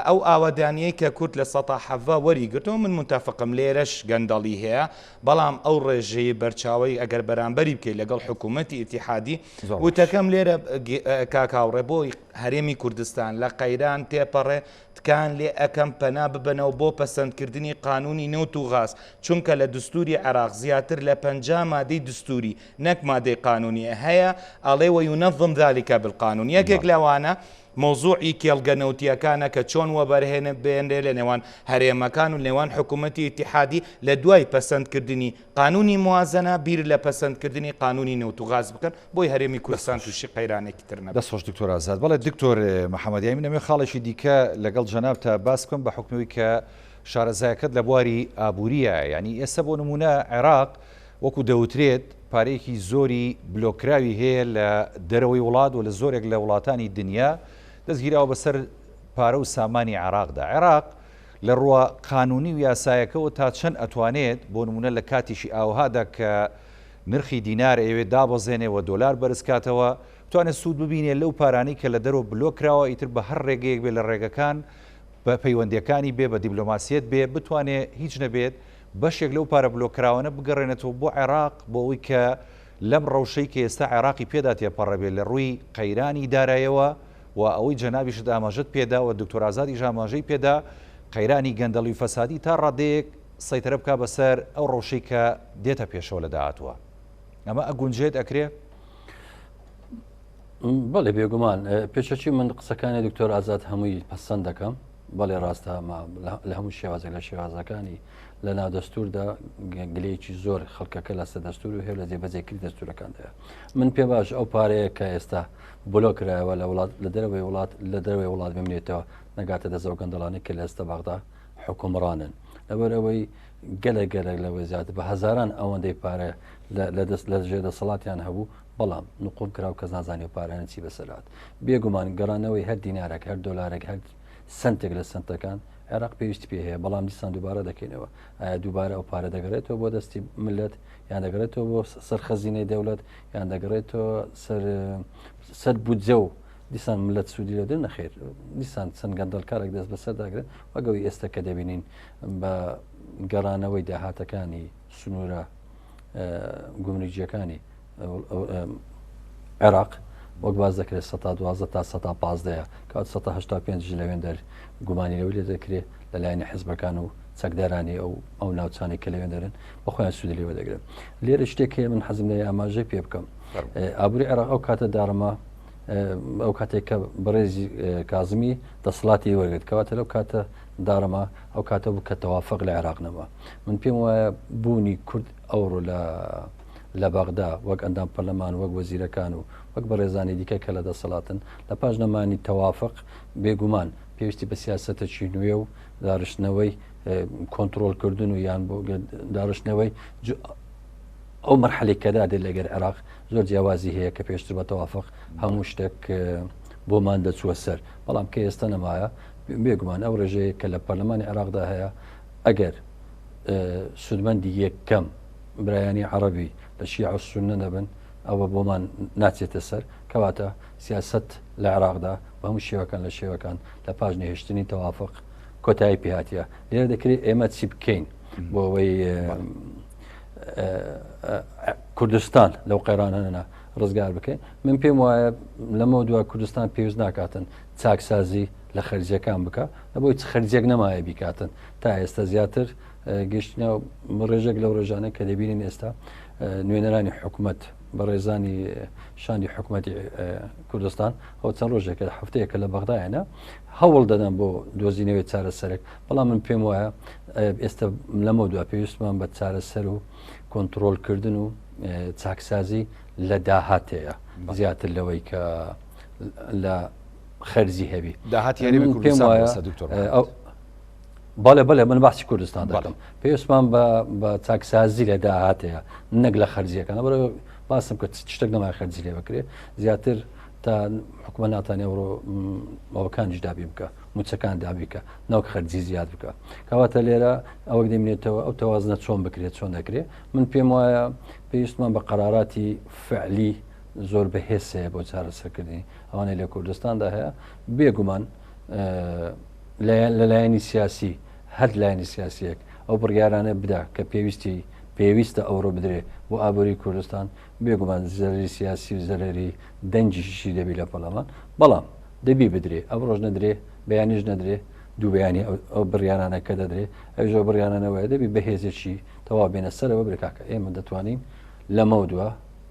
ئەو ئاوادانیەی کە کورد لە سەتا حەڤا وەریگرتەوە من متافقم لێرەش گەندەڵی هەیە بەڵام ئەو ڕێژەیە بەرچاوی ئەگەر بەرامبەری بکەیت لەگەڵ حکوومەتی ئیتیحادی وتەکەم لێرە کاکاوڕێ بۆی هەرێمی کوردستان لە قەیران تێپەڕێ تکان لێ ئەەکەم پەنا ببنەوە بۆ پەسەندکردنی قانونی نەوت و غاز چونکە لە دستوری عێراق زیاتر لە 50 مادەی دستوری نەبی نەک مادەی قانونی هەیە ئەڵێ وەیونەظم ذلك بالقانون یەکێک لەوانە مۆزوعی کێڵگەنەوتیەکانە کە چۆن وە بەرهێنە بێنرێ لە نێوان هەرێمەکان و نێوان حکوومەتی ئیتیحادی لە دوای پەسەندکردنی قانونی موازنە بیر لە پەسەندکردنی قانونی نەوتوغاز بکەن بۆی هەرێمی کوردستان تووشی قەیرانێکی تر نەبێت. دەستخۆش دکتۆر ئازاد. بەڵێ دکتۆر محەممەدیایی منەمێ خاڵێکی دیکە لەگەڵ جەناب تا باس بکەم بە حکمەوەی کە شارەزایەکەت لە بواری ئابووریە، ینی ئێستا بۆ نمونە عێراق وەکو دەوترێت پارەیەکی زۆری بلۆکراوی هەیە لە دەرەوەی وڵات و لە زۆرێک لە وڵاتانی دنیا دەستگیراوە بەسەر پارە و سامانی عێراقدا. عێراق لە ڕووە قانونی و یاسایەکەەوە تا چەند ئەتوانێت بۆ نمونە لە کاتیشی ئاوهادا کە نرخی دینار ئەوێ دابەزێنێەوە دۆلار بەرزکاتەوە بتوانێت سوود ببینێت لەو پارانی کە لە دەرەوە بلۆکراوە ئیتر بە هەر ڕێگەیەک بێ لە ڕێگەکان بە پەیوەندیەکانی بێ بە دیبلۆماسیەت بێ بتوانێت هیچ نەبێت بەشێک لەو پارە بلۆکراوانە بگەڕێنێتەوە بۆ عێراق بۆ ئەوەی کە لەم ڕەوشەی کە ئێستا عێراقی پێدا تێپەڕەبێت لە ڕووی قەیرانی دارایەوە و ئەوەی جەنابیشت ئاماژەت پێدا و دکتۆر ئازادی ئاماژەی پێدا قەیرانی گەندەڵی و فەسادی تا ڕادەیەک سەیترە بکە بەسەر ئەو ڕەوشەی کە دێتە پێشەوە لە داهاتوە. ئەمە ئەگونجێت ئەکرێ؟ بەڵێ بێگومان پێشەچی من قسەکانی دکتۆر ئازاد هەمووی پەسەند دەکەم. بەڵێ ڕاستە لە هەموو شێوازێک لە شێوازەکانی لە ناو دەستوردا گلەیەکی زۆر خەڵکەکە لەسەر دەستور و هێو لە جێبەجێکردنی دەستورەکاندەیە. من پێ باش ئەو پارەیە کە ئێستا بلۆکرایەوە لە وڵات لە دەرەوەی وڵات بمێنێتەوە نەگاتە دەزەوە گەندەڵانی کە لە ئێستا بەغدا حکومڕانن لەبەرەوەی گەلێک لەوەی زیاتر بە هەزاران ئەوەندەی پارە لە ژێ دەسەڵاتیان هەبوو بەڵام نقوم کراو کەس نازانێ پارەیان چی بەسەرات. بێگومان گەڕانەوەی هەر دینارێک هەر دۆلارێک هەر سنتێک لە سنتەکان عێراق پێویستی پێ هەیە بەڵام دیسان دووبارە دەکەینەوە ئایا دووبارە ئەو پارە دەگەڕێتەوە بۆ دەستی ملت یان دەگەڕێتەوە بۆ سەر خەزینەی دەوڵەت یان دەگەڕێتەوە سەر بودجە و دیسان ملت سوودی لە نەخێر دیسان چەند گەندەڵکارێک دەست بەسەر داگرێت وەگەوی ئێستا کە دەبینین بە گەڕانەوەی داهاتەکانی سنوورە گومریجیەکانی عێراق وەک باز دەکرێت 12 تا 15 کات 1985 لەوێن دەر گومانی لەوی لێ دەکرێت لەلایەنی حیزبەکان و چەکدارانی ئەو ناوچانی کە لەوێن دەرن بە خۆیان سوودی لێوە دەگرێت. لێرە شتێک من حەزم لە ئاماژەی پێ بکەم. ئابووری عێراق ئەو کاتە داڕمە ئەو کاتێک کە بەڕێزی کازمی دەسەڵاتی وەرگرت کەواتە لەو کاتە داڕمە ئەو کاتە بوو کە تەوافق لە عێراقنەوە. من پێم وایە بوونی کورد ئەوڕۆ لە بەغدا وەک ئەندام پەرلەمان وەک وەزیرەکان و وەک بەڕێزانی دیکە کە لە دەسەڵاتن لە پاژنەمانی تەوافق بێگومان پێویستی بە سیاسەتە نوێ و داڕشتنەوەی کۆنتترۆلکردن و یان بۆ داڕشتنەوەی ئەو مەرحەلێکەدا دێت لەگەر عێراق زۆر جیاوازی هەیە کە پێشتر بە تەوافق هەموو شتێک بۆمان دەچووە سەر بەڵام کە ئێستا نەمایە بێگومان ئەو ڕێژەیە کە لە پەرلەمانی عێراقدا هەیە ئەگەر سودمەندی یەکەم برایانی عەرەبی لە شیعە و سوننە دەبن ئەوە بۆمان ناچێتە سەر کەواتە سیاست لە عێراقدا بە هەموو شێوەکان لە شێوەکان لە پاش نێهێشتنی تەوافق کۆتایی پێهاتیە لێرە دەکرێت ئێمە چی بکەین بۆ ئەوەی کوردستان لەو قەیرانەنە ڕزگار بکەین. من پێم وایە لەمەوە دوای کوردستان پێویست ناکاتن چاکسازی لە خەرجیەکان بکە لە بۆی خەرجێک نەمایە بیکاتن تا ئێستا زیاتر گەشتنە ڕێژێک لەو ڕێژانە کە دەبینین ئێستا نوێنەرانی حکوومەت بەڕێزانی شانی حکوومەتی کوردستان ئەو چەند ڕۆژێکە هەفتەیەکە لە بەغدایەنە هەوڵ دەدەن بۆ دۆزینەوەی چارەسەرێک بەڵام من پێم وایە ئێستا لەمە دوای پێویستمان بە چارەسەر و کۆنتترۆلکردن و چاکسازی لە داهاتەیە زیاتر لەوەی کە لە خەرجی هەبی پێم وایە بەڵێ من باسی کوردستان دەکەم پێویستمان بە چاکسازی لە داهاتەیە نەک لە خەرجیەکان بەرە باسم کە شتێک نەما خەرجی لێ بکرێ زیاتر تا حکومە ناتانێ ئەوڕۆ ئەوەکانیش دابی بکە موچەکان دابی بکە ناوک خەرجی زیاد بکە کەواتە لێرە ئەوەک دەمێنێتەوە ئەو تەوازنە چۆن بکرێت چۆن دەکرێت من پێم وایە پێویستمان بە قەراراتی فعلی زۆر بەهێزەیە بۆ چارەسەرکردنی ئەوانەی لە کوردستاندا هەیە بێگومان لەلایەنی سیاسی هەر لایەنی سیاسیەک ئەو بڕیارانە بدا کە پێویستە ئەوڕۆ بدرێ بۆ ئابووری کوردستان بێگومان زەرری سیاسی و زەرری دەنجیشی دەبی لە پەرلەمان بەڵام دەبی بدرێ ئەو ڕۆژ نەدرێ بەیانیش نەدرێ دوو بەیانی ئەو بڕیانانە کە دەدرێ ئەوژۆ بڕیانانەوەی دەبی بەهێزێکی تەوا بێنە سەرەوە برکاکە ئێمە دەتوانین لەمە دووە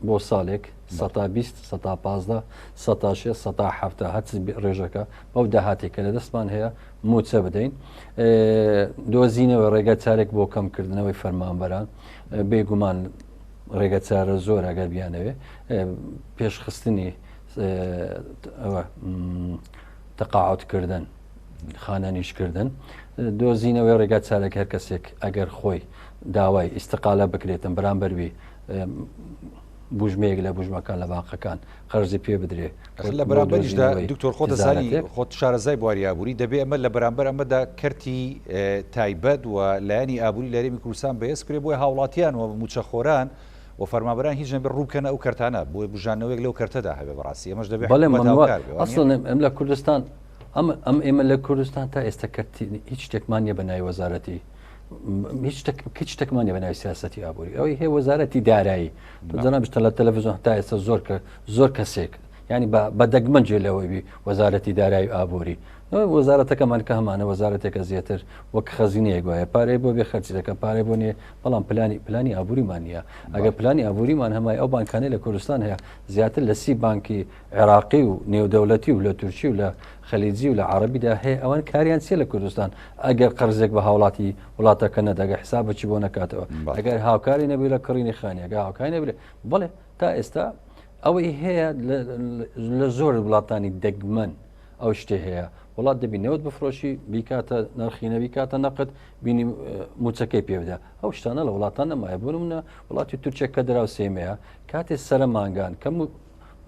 بۆ ساڵێک 120 115 106 هەت ڕێژەکە بەو داهاتێکە لە دەستمان هەیە موچە بدەین دۆزینەوە ڕێگە چارێک بۆ کەمکردنەوەی فەرمانبەران بێگومان ڕێگە چارە زۆر ئەگەر بیانەوێ پێشخستنی تەقاعدکردن خانەنیشکردن دۆزینەوەی ڕێگا چارێک هەر کەسێک ئەگەر خۆی داوای ئیستقالە بکرێتن بەرامبەروی بژمەیەک لە بژمەکان لە باقەکان قەرزی پێ بدرێ لە بەرامبەریشدا دکتۆر خۆ دەزانی خۆت شارەزای بواری ئابووری دەبێ ئەمە لە بەرامبەر ئەمەدا کەرتی تایبەت و لایەنی ئابووری لە هەرێمی کوردستان بەهێز کرێ بۆی هاوڵاتیان و موچەخۆران و فەرمانبەران هیچ نەبێ ڕووکەنە ئەو کەرتانە بۆی بژانەوەیەک لەو کەرتەدا هەبێ بەڕاستی ئەمەش دەبێت ئەسڵ ئەم لە کوردستان ئێمە لە کوردستان تا ئێستا کەرتی هیچ شتێکمان نیە بە ناوی وەزارەتی هیچ شتێکمان نیە بە ناوی سیاسەتی ئابووری ئەوەی هەیە وەزارەتی دارایی جەنابشتە لە تەلەڤیزیۆن تا ئێستا زۆر کەسێک ینی بە دەگمەنجێ لەوەی وەزارەتی دارایی ئابووری وەزارەتەکەمان کە هەمانە وەزارەتێکە زیاتر وەک خەزینەیەک وایە پارەی بۆ بێ خەرچی دەکە پارەی بۆ نیە بەڵام پلانی ئابووریمان نیە ئەگەر پلانی ئابووریمان هەمای ئەو بانکانەی لە کوردستان هەیە زیاتر لە 30 بانکی عێراقی و نێودەوڵەتی و لە تورکی و لە خەلیجی و لە عەرەبیدا هەیە ئەوان کاریان چیە لە کوردستان ئەگەر قەرزێک بە هاوڵاتی وڵاتەکە نەدەگە حسابەکی بۆ نەکاتەوە ئەگەر هاوکاری نەبی لە کڕینی خانیەگە هاوکاری نەبێت بڵێ تا ئێستا ئەوەی هەیە لە زۆر وڵاتانی دەگمەن ئەو شتێ هەیە وڵات دەبی نەوت بفرۆشی بیکاتە نرخینەوی کاتە نەقت بینی موچەکەی پێدا ئەو شتانە لە وڵاتان نەمایە بنمونە وڵاتی تورکێک کە دراو سێمەیە کاتێ سرە مانگان کە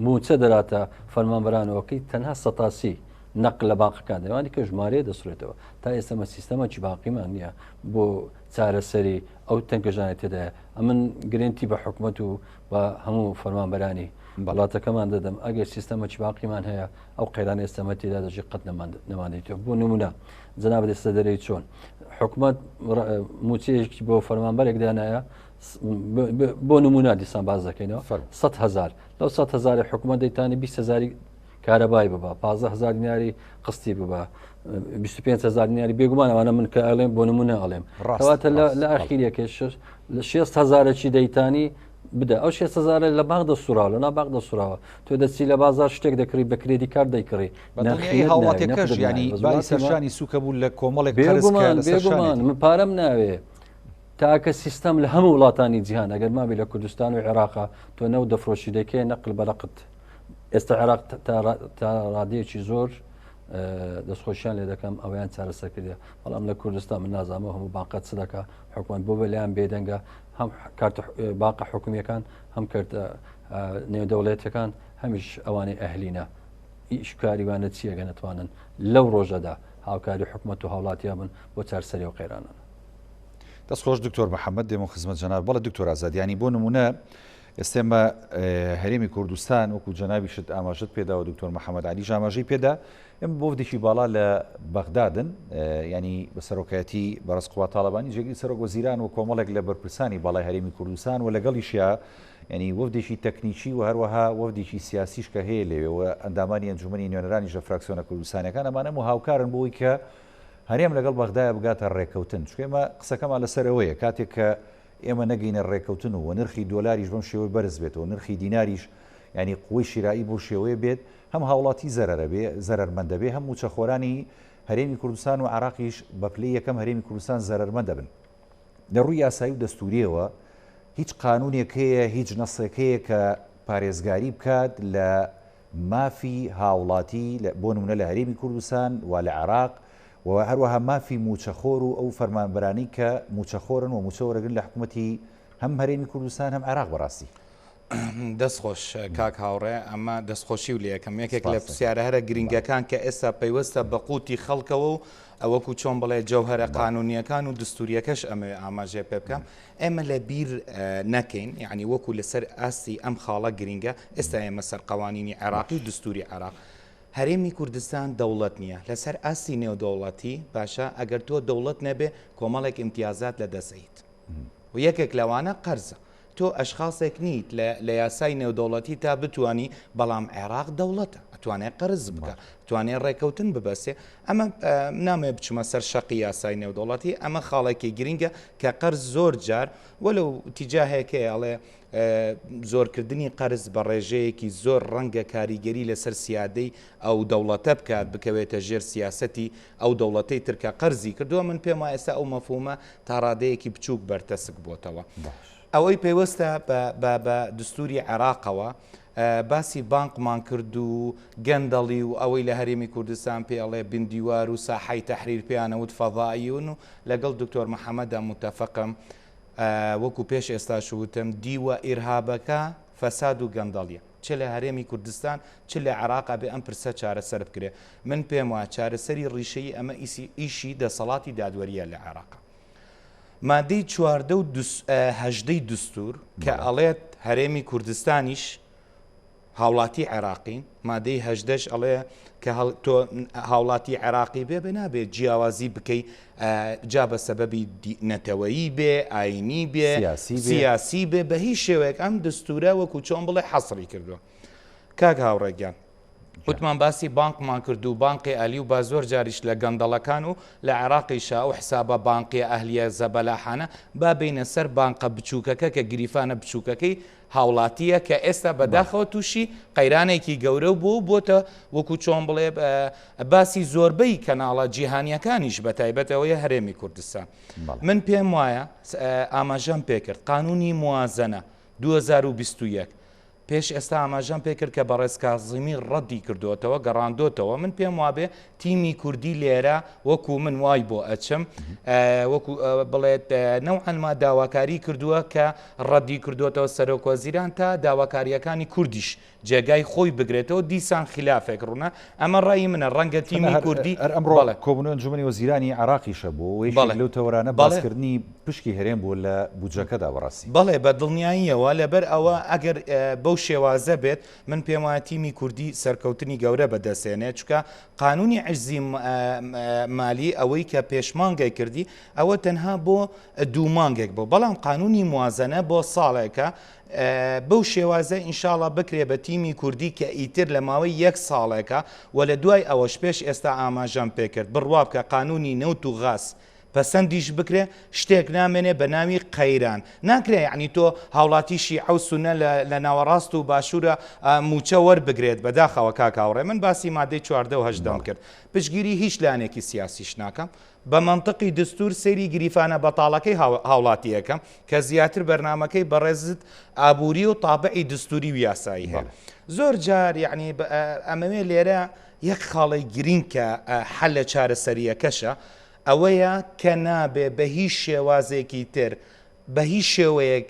موچە دەراتە فەرمانبەرانەوەکەی تەنها سەتاسی نەق لە باقەکان دەوانی کە ژمارەیە دەسرێتەوە تا ئێستەمە سیستەمەکی باقیمان نییە بۆ چارەسەری ئەو تەنگەژانێت تێدایە ئەمن گرنتی بە حکوومەت و بە هەموو فەرمانبەرانی وڵاتەکەمان دەدەم ئەگەر سیستەمەکی باقیمان هەیە ئەو قەیران ئێستەمە تێدا دەژی قەت نەمانێتەوە بۆ نمونە جەنابەت ئێستا دەرەی چۆن حکوومەت موچەیەکی بۆ فەرمانبەرێک دانایە بۆ نمونە دیسان باز دەکەینەوە 100,000 لەو 100,000 حکوومەت دەیتانی 20,000 کارەبای ببە 15,000 دیناری قستی ببە 25,000 دیناری بێگومان ئەوانە من کە ئەڵێم بۆ نمونە ئەڵێم کەواتە لە ئاخیرەکە 6,000 دەیتانی بدە ئەو 6,000 لە باغ دەسوراوە لە ناباغ دەسوراوە تۆ دەچی لە بازار شتێک دەکڕی بە کردی کار دەیکڕی هاوڵاتێکەش ینی بای سەرشانی سوکە بوو لە کۆمەڵێک بێگومان من پارەم ناوێ تاکە سیستەم لە هەموو وڵاتانی جیهان ئەگەر مابی لە کوردستان و عێراقا تۆ نەو دەفرۆشی دەکەی نەقل بەرەقت ئێستا عێراق تا ڕادەیەکی زۆر دەستخۆشیان لێ دەکەم ئەویان چارەسەر کردێ بەڵام لە کوردستان من نازانمە هەموو باقەت چ دەکە حکوومەت بۆ بەلایان بێدەنگە هەم کارتە باقە حکومیەکان هەم کردە نێودەوڵێتەکان هەمیش ئەوانەی ئەهلینە ئیشکاریوانە چیەگە نەتوانن لەو ڕۆژەدا هاوکاری حکوومەت و هاوڵاتیان بن بۆ چارسەری و قەیرانە دەستخۆش دکتۆر محەممەد دێمە خزمەت جەناب بەڵە دکتۆر ئازادیانی بۆ نمونە ئێستێمە هەرێمی کوردستان وەکو جەنابیشت ئاماژت پێدا و دکتۆر محەممەد علی ژاماژەی پێدا ئەم بۆ ودێکی باڵا لە بەغدادن ینی بە سەرۆکایەتی بەڕستقوا تاالبانی جێگی سەرۆک وەزیران و کۆمەڵێک لە بەرپرسانی باڵای هەرێمی کوردستان و لەگەڵیشیا ینی وەفدێکی تەکنیکی و هەروەها وەفدێکی سیاسیش کە هەیە لێوە ئەندامانی ئەنجومەنی نوێنەرانی ژە فراکسیۆنە کوردستانەکان ئەمانە و هاوکارن بۆی کە هەرێم لەگەڵ بەغدایە بگاتە ڕێکەوتن چکێمە قسەکەمان لەسەرەوەیە کاتێک کە ئێمە نەگەینە ڕێکەوتن و نرخی دۆلاریش بەم شێوەی بەرز بێتەوە نرخی دیناریش ینی قوی شیرایی بۆ شێوەیە بێت هەم هاوڵاتی زەرەرە بێ زەرمەندە بێ هەم موچەخۆرانی هەرێمی کوردستان و عراقیش بە پلەی یەکەم هەرێمی کوردستان زەرمەندە بن لە ڕووی یاسایی و دەستوریەوە هیچ قانونێک هەیە هیچ نەسێکەیە کە پارێزگاری بکات لە مافی هاوڵاتی بۆ نمونە لە هەرێمی کوردستان و لە عراق و هەروەها مافی موچەخۆر و ئەو فەرمانبەرانی کە موچەخۆرن و موچەوەرەگرن لە حکوومەتی هەم هەرێمی کوردستان هەم عراق بەڕاستی دەستخۆش کاک هاوڕێ ئەمە دەستخۆشی و لە یەکەم یەکێک لە پرسیارە هەرە گرنگەکان کە ئێستا پەیوەستە بە قوتی خەڵکەوە و ئەوەکو چۆن بڵێ جەوهرە قانونیەکان و دستوریەکەش ئەمە ئاماژێ پێ بکەم ئێمە لە بیر نەکەین یعنی وەکو لەسەر ئاستی ئەم خاڵە گرنگە ئێستا ئێمە سەر قوانینی عێراقی و دستوری عێراق هەرێمی کوردستان دەوڵەت نییە لەسەر ئاستی نێودەوڵەتی باشە ئەگەر تۆ دەوڵەت نەبێ کۆمەڵێک ئیمتیازات لە دەسەیت و یەکێک لەوانە قەرزە تۆ ئەشخاصێک نیت لە یاسای نێودەوڵەتی تا بتانی بەڵام عێراق دەوڵەتە ئەتوانێت قەرز بکە توانێت ڕێکەوتن ببەسێ ئەمە نامێ بچمە سەر شەقی یاسای نێودەوڵەتی ئەمە خاڵێکی گرینگە کە قەرز زۆر جار وەلو تیجاهەیەکەیە ئەڵێ زۆرکردنی قەرز بە ڕێژەیەکی زۆر ڕەنگە کاریگەری لەسەر سیادەی ئەو دەوڵەتە بکات بکەوێتە ژێر سیاسەتی ئەو دەوڵەتەی ترکە قەرزی کردووە من پێم وایە ئێستا ئەو مەفهومە تا ڕادەیەکی بچووک بەرتەسک بۆتەوە ئەوەی پێوەستە بە دستوری عێراقەوە باسی بانقمان کرد و گەندەڵی و ئەوەی لە هەرێمی کوردستان پێڵێ بندیوار و ساحەی تەحریر پێیانەوت فەضائیون و لەگەڵ دکتۆر محەممەدا متەفەقم وەکو پێش ئێستا شوتم دیوە ئیرهابەکە فەساد و گەندەڵیە چ لە هەرێمی کوردستان چ لە عێراقا بێ ئەم پرسە چارەسەر بکرێ من پێم وایە چارەسەری ڕیشەی ئەمە ئیشی دەسەڵاتی دادوەریە لە عێراقا مادەی 14 و 18 دستور کە ئەڵێت هەرێمی کوردستانیش هاوڵاتی عێراقین مادەی هەژدەش ئەڵێ کە تۆ هاوڵاتی عێراقی بێ نابێت جیاوازی بکەی جا بە سەبەبی نەتەوەیی بێ ئاینی بێ سیاسی بێ بە هیچ شێوەیەک ئەم دستورە وەکو چۆن بڵێ حەسری کردووە کاک هاوڕێگیان وتمان باسی بانقمان کرد و بانقی ئەلی و با زۆر جاریش لە گەندەڵەکان و لە عێراقیشا و حسابە بانقی ئەهلیە زەبەلاحانە با بینە سەر بانقە بچووکەکە کە گریفانە بچووکەکەی هاوڵاتیە کە ئێستا بەداخەوە تووشی قەیرانێکی گەورە بۆتە وەکو چۆن بڵێ باسی زۆربەی کەناڵە جیهانیەکانیش بە تایبەتەوەی هەرێمی کوردستان من پێم وایە ئاماژەم پێکرد قانونی موازنە 2021 پێش ئێستا ئاماژەم پێکرد کە بەڕێز کازمی ڕەدی کردوتەوە گەڕاندۆتەوە من پێم وابێ تیمی کوردی لێرە وەکو من وای بۆ ئەچم وەکو بڵێت نەوعەنما داواکاری کردووە کە ڕەدی کردوتەوە سەرۆکوەزیران تا داواکاریەکانی کوردیش جێگای خۆی بگرێتەوە دیسان خلافێک ڕوونە ئەمە ڕای منە ڕەنگە تیمی کوردی ئەمڕۆ کۆبوونەوە ئەنجومەنی وەزیرانی عێراقیشە بۆ لەو تەوەرانە باسکردنی پشکی هەرێم بوو لە بودجەکەدا بەڕاستی بەڵێ بە دڵنیاییەوە لەبەر ئەوە ئەگەر بەو شێوازە بێت من پێم وایە تیمی کوردی سەرکەوتنی گەورە بەدەستێنێت چکە قانونی عجزی مالی ئەوەی کە پێشمانگای کردی ئەوە تەنها بۆ 2 مانگێک بۆ بەڵام قانونی موازنە بۆ ساڵێکە بەو شێوازە ئینشاڵە بکرێ بە تیمی کوردی کە ئیتر لە ماوەی 1 ساڵێکە و لە دوای ئەوەش پێش ئێستا ئاماژەم پێکرد بڕواب کە قانونی نەوت و غاز پەسەندیش بکرێ شتێک نامێنێ بە ناوی قەیران ناکرێ یعنی تۆ هاوڵاتی شیعە و سونە لە ناوەڕاست و باشوورە موچە وەربگرێت بەداخەوە کاکاوڕێ من باسی مادەی 14 و 18 کرد پشگیری هیچ لایەنێکی سیاسیش ناکەم بە منطقی دستور سەیری گریفانە بەتاڵەکەی هاوڵاتیەکەم کە زیاتر بەرنمەکەی بەڕێزت ئابووری و تابعی دستوری و یاسایی هەیە زۆر جار یعنی ئەمەوێ لێرە یەک خاڵی گرین کە حل لە چارەسەریەکەشە ئەوەیە کە نابێ بە هیچ شێوازێکی تر بە هیچ شێوەیەک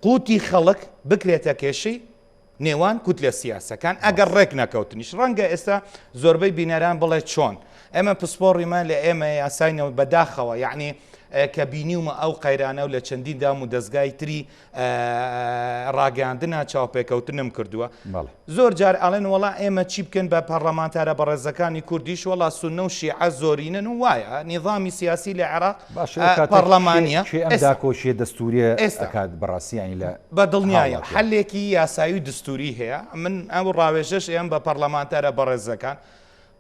قوتی خەڵک بکرێتە کێشەی نێوان کوتلە سیاسەکان ئەگەر ڕێک نەکەوتنیش ڕەنگە ئێستا زۆربەی بینەران بڵێ چۆن ئێمە پسپۆڕیمان لە ئێمە یاساینەوە بەداخەوە یعنی کە بینیومە ئەو قەیرانە و لە چەندین دام و دەستگای تری ڕاگەاندنە چاوپێکەوتنم کردووە زۆر جار ئەڵێن وڵا ئێمە چی بکەن بە پەرلەمانتارە بەڕێزەکانی کوردیش وڵا سونە و شیعە زۆرینن و وایە نیظامی سیاسی لە عێراق پەرلەمانیە داکۆشیە دەستوریە ئێستا بەڕاستیانی لە بە دڵنیایە حلێکی یاسایی و دستوری هەیە من ئەو ڕاوێژەش ئێم بە پەرلەمانتارە بەڕێزەکان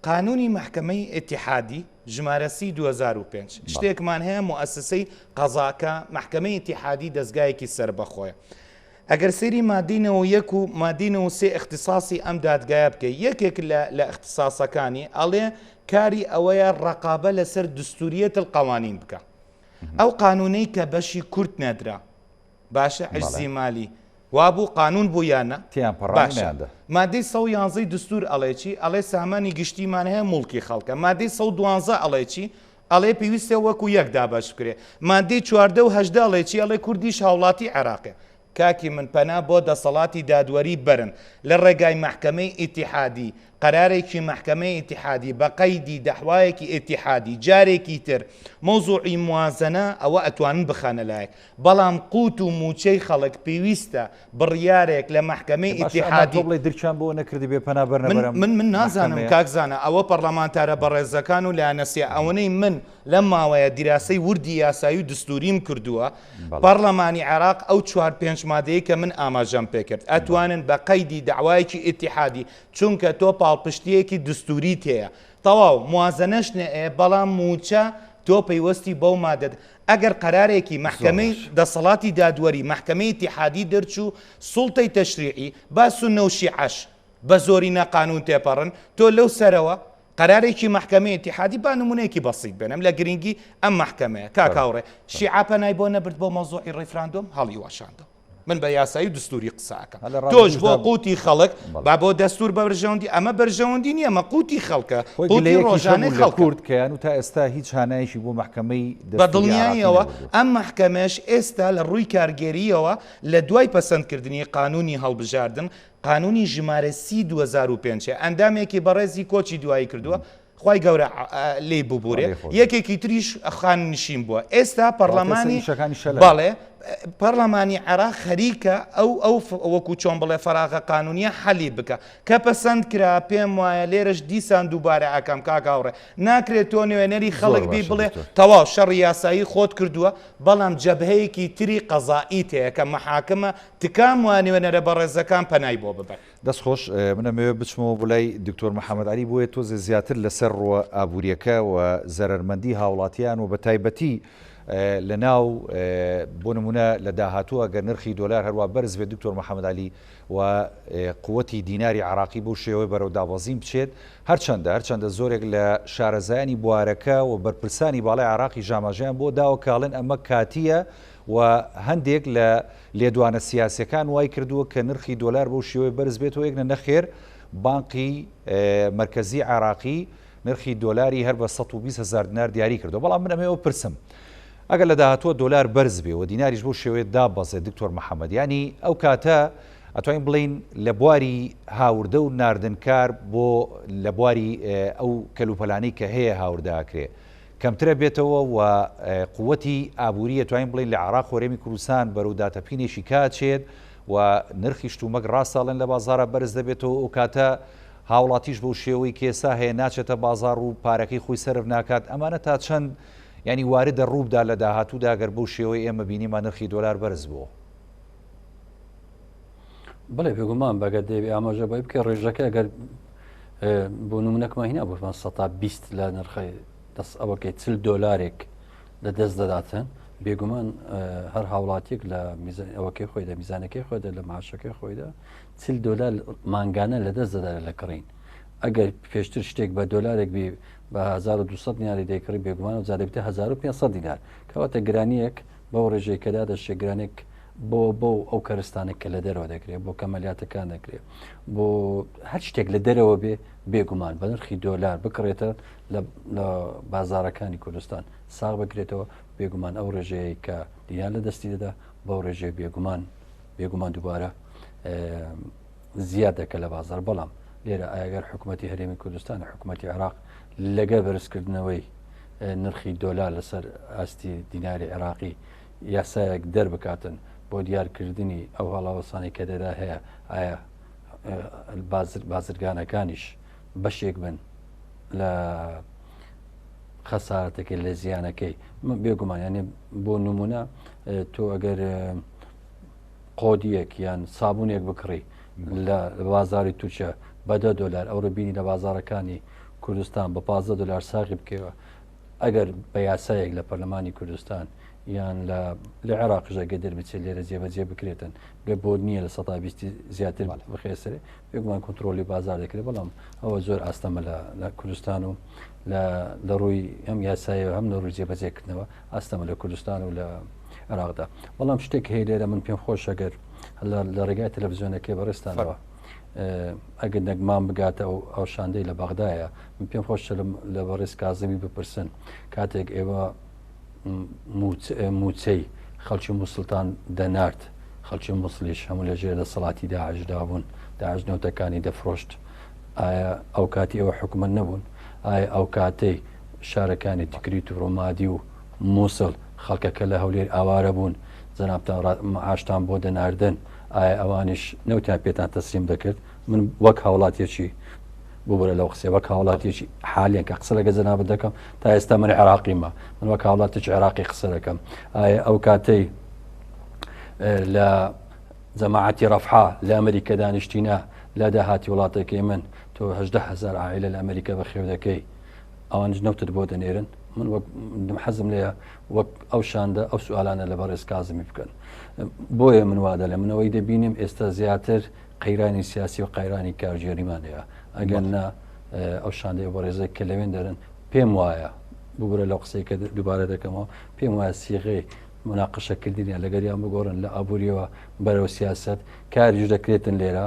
قانونی محکمەی ئیتیحادی ژمارەسی 2005 شتێکمان هەیە مؤسسەی قەزاکە محکمەی ئیتیحادی دەستگایەکی سربەخۆیە ئەگەر سەیری مادینەوە 1 و مادینەوە 3 اختصاصی ئەم دادگایە بکەی یەکێک لە اختصاصەکانی ئەڵێ کاری ئەوەیە ڕقابە لەسەر دستوریەت القوانین بکە ئەو قانونەی کە بەشی کورد نەدرا باشە عجزی مالی وابوو قانون بوو یانە باشە مادەی 111 دستور ئەڵێکی ئەڵێ سامانی گشتیمان هەیە موڵکی خەڵکە مادەی 112 ئەڵێکی ئەڵێ پێویستە وەکو یەک دابش بکرێ مادەی 14 و 18 ئەڵێکی ئەڵێ کوردیش هاوڵاتی عێراقی کاکی من پەنا بۆ دەسەڵاتی دادوەری برن لە ڕێگای محکمەی ئیتیحادی قەرارێکی محکمەی ئیتیحادی بە قەیدی دەحوایەکی ئیتیحادی جارێکی تر مۆزوعی موازنە ئەوە ئەتوانن بخانە لایەک بەڵام قوت و موچەی خەڵک پێویستە بڕیارێک لە محکمەی ئیتیحادی بڵێ درچان بۆ نەکردی بێ پەنابەر من نازانم کاکزانە ئەوە پەرلەمانتارە بەڕێزەکان و لایەنەسیە ئەوەنەی من لەم ماوەیە دیراسی وردی یاسایی و دستوریم کردووە پەرلەمانی عێراق ئەو 4-5 مادەیە کە من ئاماژەم پێکرد ئەتوانن بە قەیدی داوایەکی ئیتیحادی چونکە تۆ پاڵپشتیەکی دستوری تەیە تەواو موازنەش بەڵام موچە تۆ پەیوەستی بەو مادەت ئەگەر قەرارێکی محکەمەی دەسەڵاتی دادوەری محکەمەی ئیتیحادی دەرچوو سوڵتەی تەشریعی با سونە و شیعەش بە زۆری نەقانون تێپەڕن تۆ لەو سەرەوە قەرارێکی محکەمەی ئیتیحادی با نمونەیەکی بەسیط بێنم لە گرنگی ئەم محکەمەیە کاکاوڕێ شیعە پەنای بۆ نەبرد بۆ مەوزوعی ڕیفراندۆم هەڵی واشاندەوە من بە یاسایی و دستوری قساکە تۆش بۆ قوتی خەڵک با بۆ دەستور بەرژەوەندی ئەمە بەرژەوەندی نییە مە قوتی خەڵکە قوتی ڕۆژانەی خەڵکوردکەیان و تا ئێستا هیچ هانایشی بۆ محکەمەی بە دڵنیاییەوە ئەم محکەمەش ئێستا لە ڕووی کارگێریەوە لە دوای پەسەندکردنی قانونی هەڵبژاردن قانونی ژمارە 2005 ئەندامێکی بەڕێزی کۆچی دوایی کردووە خی گەورە لێ ببوورێ یەکێکی تریش خان نشین بووە ئێستا پەرلەمانی باڵێ پەرلەمانی عێراق خەریکە ئەو وەکو چۆن بڵێ فەراغە قانونیە حەلی بکە کە پەسەند کرا پێم وایە لێرەش دیسان دووبارە ئەکەم کاکاوڕێ ناکرێت تۆ نوێنەری خەڵک بی بڵێ تەواو شەڕی یاسایی خۆت کردووە بەڵام جەبهەیەکی تری قەزایی تەیە کە مەحاکمە تکام وان نوێنەرە بەڕێزەکان پەنای بۆ ببەن دەستخۆش منەمەوێ بچمەوە بۆ لای دکتۆر محەممەد علی بۆیە تۆزە زیاتر لەسەر ڕوە ئابوووریەکە و زەرمەندی هاوڵاتیان و بە تایبەتی لە ناو بۆ نمونە لە داهاتووە گەر نرخی دۆلار هەروە بەرز بێت دکتۆر محەممەد علی و قووەتی دیناری عراقی بۆ شێوەی بەرەو دابەزیم بچێت هەرچەندە زۆرێک لە شارەزایانی بوارەکە و بەرپرسانی باڵای عراقی ژاماژیان بۆ داوە کاڵێن ئەمە کاتیە و هەندێک لە لێدوانە سیاسەکان وای کردووە کە نرخی دۆلار بۆ شێوەی بەرز بێتەوە یەک نەخێر بانقی مرکزی عراقی نرخی دۆلاری هەر بە 120,000 دینار دیاری کردو بەڵام من ئەمەوە پرسم ئەگەر لە داهاتوە دۆلار بەرز بێ و دیناریش بۆ شێوەیە دابەزێت دکتۆر محەممەد ینی ئەو کاتە ئەتوانین بڵین لە بواری هاوردە و ناردنکار بۆ لە بواری ئەو کەلوپەلانەی کە هەیە هاورداکرێ کەمترە بێتەوە و قووەتی ئابووری توانین بڵین لە عراق هۆرێمی کوردستان بەرەو داتەپینێکی کاچێت و نرخی شتومەک ڕاستاڵێن لە بازارە بەرز دەبێتەوە ئەو کاتە هاوڵاتیش بەو شێوەی کێسا هەیە ناچێتە بازار و پارەکەی خۆی سەرف ناکات ئەمانە تا چەند ینی واردە ڕووبدا لە داهاتوودا گەر بەو شێوەی ئێمە بینیمان نرخی دۆلار بەرز بووە بڵێ بێگومان بەگەر دەبێ ئاماژە بە بکە ڕێژەکە ئەگەر بۆ نمونەکمان هینا بۆمان 120 لە نرخی دەست ئەوەکەی 40 دۆلارێک لە دەست دەداتن بێگومان هەر هاوڵاتێک لە ئەوەکەی خۆیدا میزانەکەی خۆدا لە معاشەکەی خۆیدا 40 دۆلار مانگانە لە دەست دەدارە لە کڕین ئەگەر پێشتر شتێک بە دۆلارێک بێ بە 1200 دیناری دەیکڕی بێگومان و زاربتە 1500 دینار کەواتە گرانیەک بەو ڕێژەی کەدا دەشێ گرانێک بۆ ئەو کەرستانێک کە لە دەرەوە دەکرێت بۆ کەمەلیاتەکان دەکرێت بۆ هەر شتێک لە دەرەوە بێ بێگومان بە نرخی دۆلار بکڕێتە لە بازارەکانی کوردستان ساغ بکرێتەوە بێگومان ئەو ڕێژەیە کە دیان لە دەستی دەدا بەو ڕێژێ بێگومان دووبارە زیاد دەکە لە بازار بەڵام لێرە ئاگەر حکوومەتی هەرێمی کوردستان حکوومەتی عراق لەگە بەرزکردنەوەی نرخی دۆلار لەسەر ئاستی دیناری عێراقی یاسایەک دەربکاتن بۆ دیارکردنی ئەو هەڵاوەسانی کە دەدا هەیە ئایا بازرگانەکانیش بەشێک بن لە خەسارەتەکەی لە زیانەکەی بێگومان یانێ بۆ نمونە تۆ ئەگەر قۆدیەک یان سابوونێک بکڕی لە بازاری تووچە بە 10 دۆلار ئەوڕە بینی لە بازارەکانی کوردستان بە 15 دلار ساغی بکەوە ئەگەر بە یاسایەک لە پەرلەمانی کوردستان یان لە عێراقژەگە دەربچێت لێرە جێبەجێ بکرێتن گە بۆ نییە لە 120 زیاتر بخێسەرێ بێگومان کۆنتترۆلی بازار دەکرێت بەڵام ئەوە زۆر ئاستەمە لە کوردستان و لە ڕووی ئەم یاسایە هەم لە ڕووی جێبەجێکردنەوە ئاستەمە لە کوردستان و لە عێراقدا بەڵام شتێک هەیە لێرە من پێم خۆش ئەگەر لە ڕێگای تەلەڤیزیۆنەکەی بەڕێستانەوە ئەگەر نەگمان بگاتە ئەو شاندەی لە بەغدایە من پێم خۆشە لە بەڕێز کازمی بپرسن کاتێک ئێوە موچەی خەڵکی مووسڵتان دەنارد خەڵکی مووسڵیش هەموو لە ژێر دەسەڵاتی داعشدا بوون داعشنەوتەکانی دەفرۆشت ئایا ئەو کاتی ئەوە حکومت نەبوون ئایا ئەو کاتەی شارەکانی تکریت و ڕۆمادی و مووسڵ خەڵکەکە لە هەولێر ئاوارە بوون جەنابتان معاشتان بۆ دەناردن ئایا ئەوانش نەوتیان پێتان تەسلیم دەکرد من وەک هاوڵاتیەکی ببرە لەو قسێ وەک هاوڵاتیەکی حالیان کە قسە لەگە جەنابەت دەکەم تا ئێستا من عێراقیمە من وەک هاوڵاتێکی عێراقی قسە دەکەم ئایا ئەو کاتەی لە جەماعەتی ڕەفحا لە ئەمریکا دانیشتینە لە داهاتی وڵاتەکەی من تۆ 18,000 عائلە لە ئەمریکا بەخێو دەکەی ئەوانش نەوتت بۆ دەنێرن من وەک حەزم لێە وەک ئەو شاندا ئەو سوالانە لە بەڕێز کازمی بکەن بۆیە من وا دەڵێ منەوەی دەبینیم ئێستا زیاتر قەیرانی سیاسی و قەیرانی کارژێریمانەیە ئەگەر نا ئەو شاندەیە بە ڕێزێک کە لەوێن دەرن پێم وایە ببرە لەو قسەی کە دووبارە دەکەمەوە پێم وایە سیغەی مناقشەکردنیان لەگەریان بگۆڕن لە ئابوووریەوە بەرەو سیاست کاریش دەکرێتن لێرە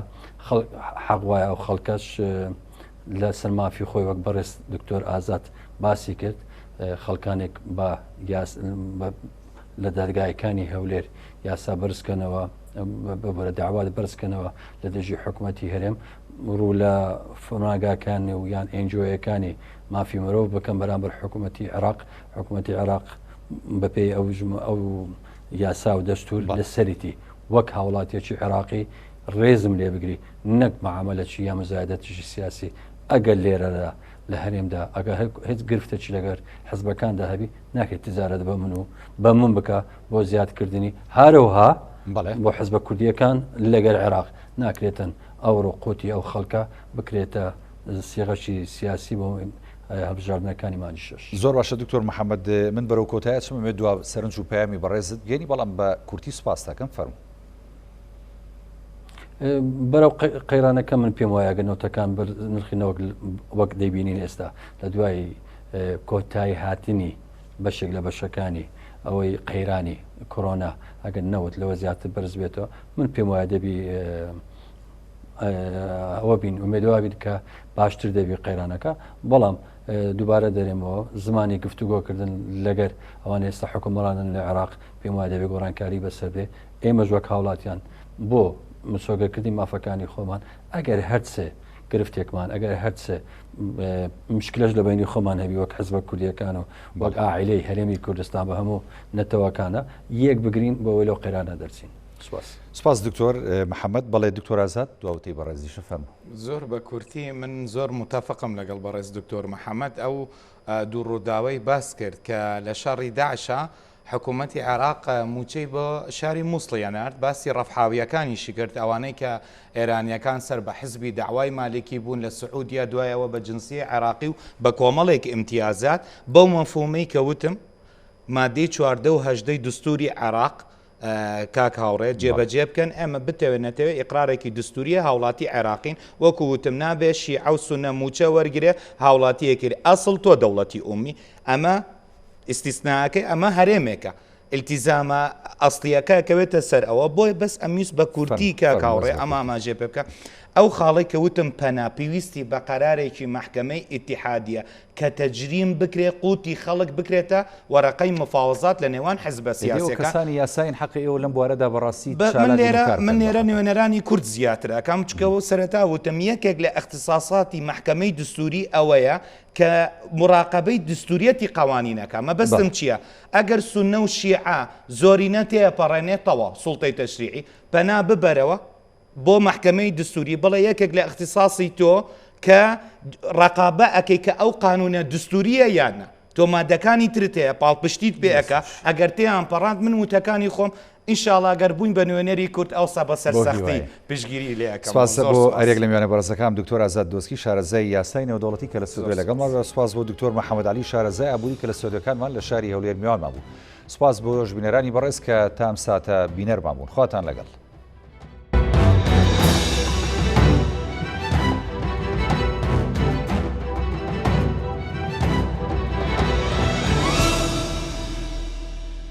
حەق وایە ئەو خەڵکەش لە سەر مافی خۆی وەک بەڕێز دکتۆر ئازاد باسی کرد خەڵکانێک بە لە دادگایەکانی هەولێر یاسا بەرزکەنەوە بەرە داوات بەرزکەنەوە لە دژی حکوومەتی هەرێم ڕوو لە فۆناگاکانی و یان ئەنجۆیەکانی مافی مرۆڤ بکەم بەرامبەر حکوومەتی عێراق بەپێی ئەو یاسا و دەستور لە سەریتی وەک هاوڵاتیەکی عێراقی ڕێزم لێ بگری نەک معاملەکی یا مزایدەتیشی سیاسی ئەگەر لێرەدا لە هەرێمدا ئەگەر هیچ گرفتێکی لەگەر حەزبەکاندا هەبی ناکرێت تجارەت بە من و بە من بکە بۆ زیادکردنی هەروەها بۆ حەزبە کوردیەکان لەگەر عێراق ناکرێتن ئەوڕۆ قوتی ئەو خەڵکە بکرێتە سیغەشی سیاسی بۆ هەبژاردنەکانی مانی شش. زۆر باشە دکتۆر محەممەد من بەرەو کۆتایە چمە دو سەرنج و پەیامی بەڕێزت گەنی بەڵام بە کورتی سوپاس دەکەم فەرموو. بەرەو قەیرانەکە من پێم وایە گەنەوتەکان نرخینەوە وەک دەیبینین ئێستا لە دوای کۆتایی هاتنی بەشێک لە بەشەکانی ئەوەی قەیرانی کۆرۆنا ئەگەر نەوت لەوە زیاتر بەرز بێتەوە من پێم وایە دەبی ئەوە بین ئومێدوابیت کە باشتر دەبی قەیرانەکە بەڵام دووبارە دەرێمەوە زمانی گفتوگۆکردن لەگەر ئەوان ئێستا حکومڕانن لە عێراق پێم وایە دەبێت گۆڕانکاری بەسەر بێ ئێمە ژوەک هاوڵاتیان بۆ مسۆگەکردی مافەکانی خۆمان ئەگەر هەرچێ گرفتێکمان ئەگەر هەرچێ مشکلش لە بینی خۆمان هەبی وەک حەزبە کوردیەکان و وەک ئاعیلەی هەرێمی کوردستان بە هەموو نەتەوەکانە یەک بگرین بۆەوەی لەو قەیرانە دەرچین. سپاس دکتۆر محەممەد بەڵێ دکتۆر ئازاد دواوتی بەڕێزیشە فەرموو. زۆر بە کورتی من زۆر متافقم لەگەڵ بەڕێز دکتۆر محەممەد ئەو دوو ڕووداوەی باس کرد کە لە شەڕی داعشە حکوومەتی عێراق موچەی بۆ شاری مووسڵیان نرد باسی ڕەفحاویەکانیشی کرد ئەوانەی کە ئێرانیەکان سەر بە حزبی داوای مالکی بوون لە سعودیا دوایەوە بە جنسی عێراقی و بە کۆمەڵێک ئیمتیازات بەو مەفهومەی کەوتم مادەی 14 و 18 دستوری عێراق کاک هاوڕێ جێبەجێ بکەن ئەمە بتەوێت نەتەوێت ئیقرارێکی دستوریە هاوڵاتی عێراقین وەکو وتم نابێ شیعە و سونە موچە وەرگێ هاوڵاتیەکرد ئەسڵ تۆ دەوڵەتی ئومی ئەمە ئیسیسناکەی ئەمە هەرێمێکە ئیلتیزامە ئەسڵیەکە کەوێتە سەر ئەوە بۆی بەس ئەمیوس بە کورتی کاک هاوڕێ ئەمە ئاماژێ پێ بکە ئەو خاڵی کەوتم پەناپیویستی بە قەرارێکی محکەمەی ئیتیحادیە کە تەجریم بکرێ قوتی خەڵک بکرێتە وەرەقەی مفاوزات لە نێوان حزبە سیاسیەکان کەسانی یاساین حەقی ئێوە لەم بوارەدا بەڕاستی من لێرە نوێنەرانی کورد زیاترە کەم چکەوە سەرەتا وتم یەکێک لە اختصاصاتی محکەمەی دستوری ئەوەیە کە مراقبەی دستوریەتی قوانینەکە مەبەستم چییە ئەگەر سونە و شیعە زۆرینە تێپەڕێنێتەوە سوڵتەی تەشریعی پەنا ببەرەوە بۆ محکەمەی دستوری بڵێ یەکێک لە اختصاصی تۆ کە ڕقابە ئەەکەی کە ئەو قانونە دستوریە یانە تۆ مادەکانی ترتەیە پاڵپشتیت پێەکە ئەگەر تێیان پەڕاند من وتەکانی خۆم ئینشاءڵڵا گەر بووین بە نوێنەری کورد ئەوسا بە سەرسەختی پشگیری لێەکەم. سپاس بۆ ئەرێک لە میوانە بەڕێزەکان دکتۆر ئازاد دۆسکی شارەزای یاسای نێودەوڵەتی کە لە سوودێ لەگەڵمان سپاس بۆ دکتۆر محەممەد علی شارەزای ئابووری کە لە سوودەکانمان لە شاری هەولێر میوانمان بوو. سپاس بۆ ژبینەرانی بەڕێز کە تام ساتە بینەرمان بوون خواتان لەگەڵ.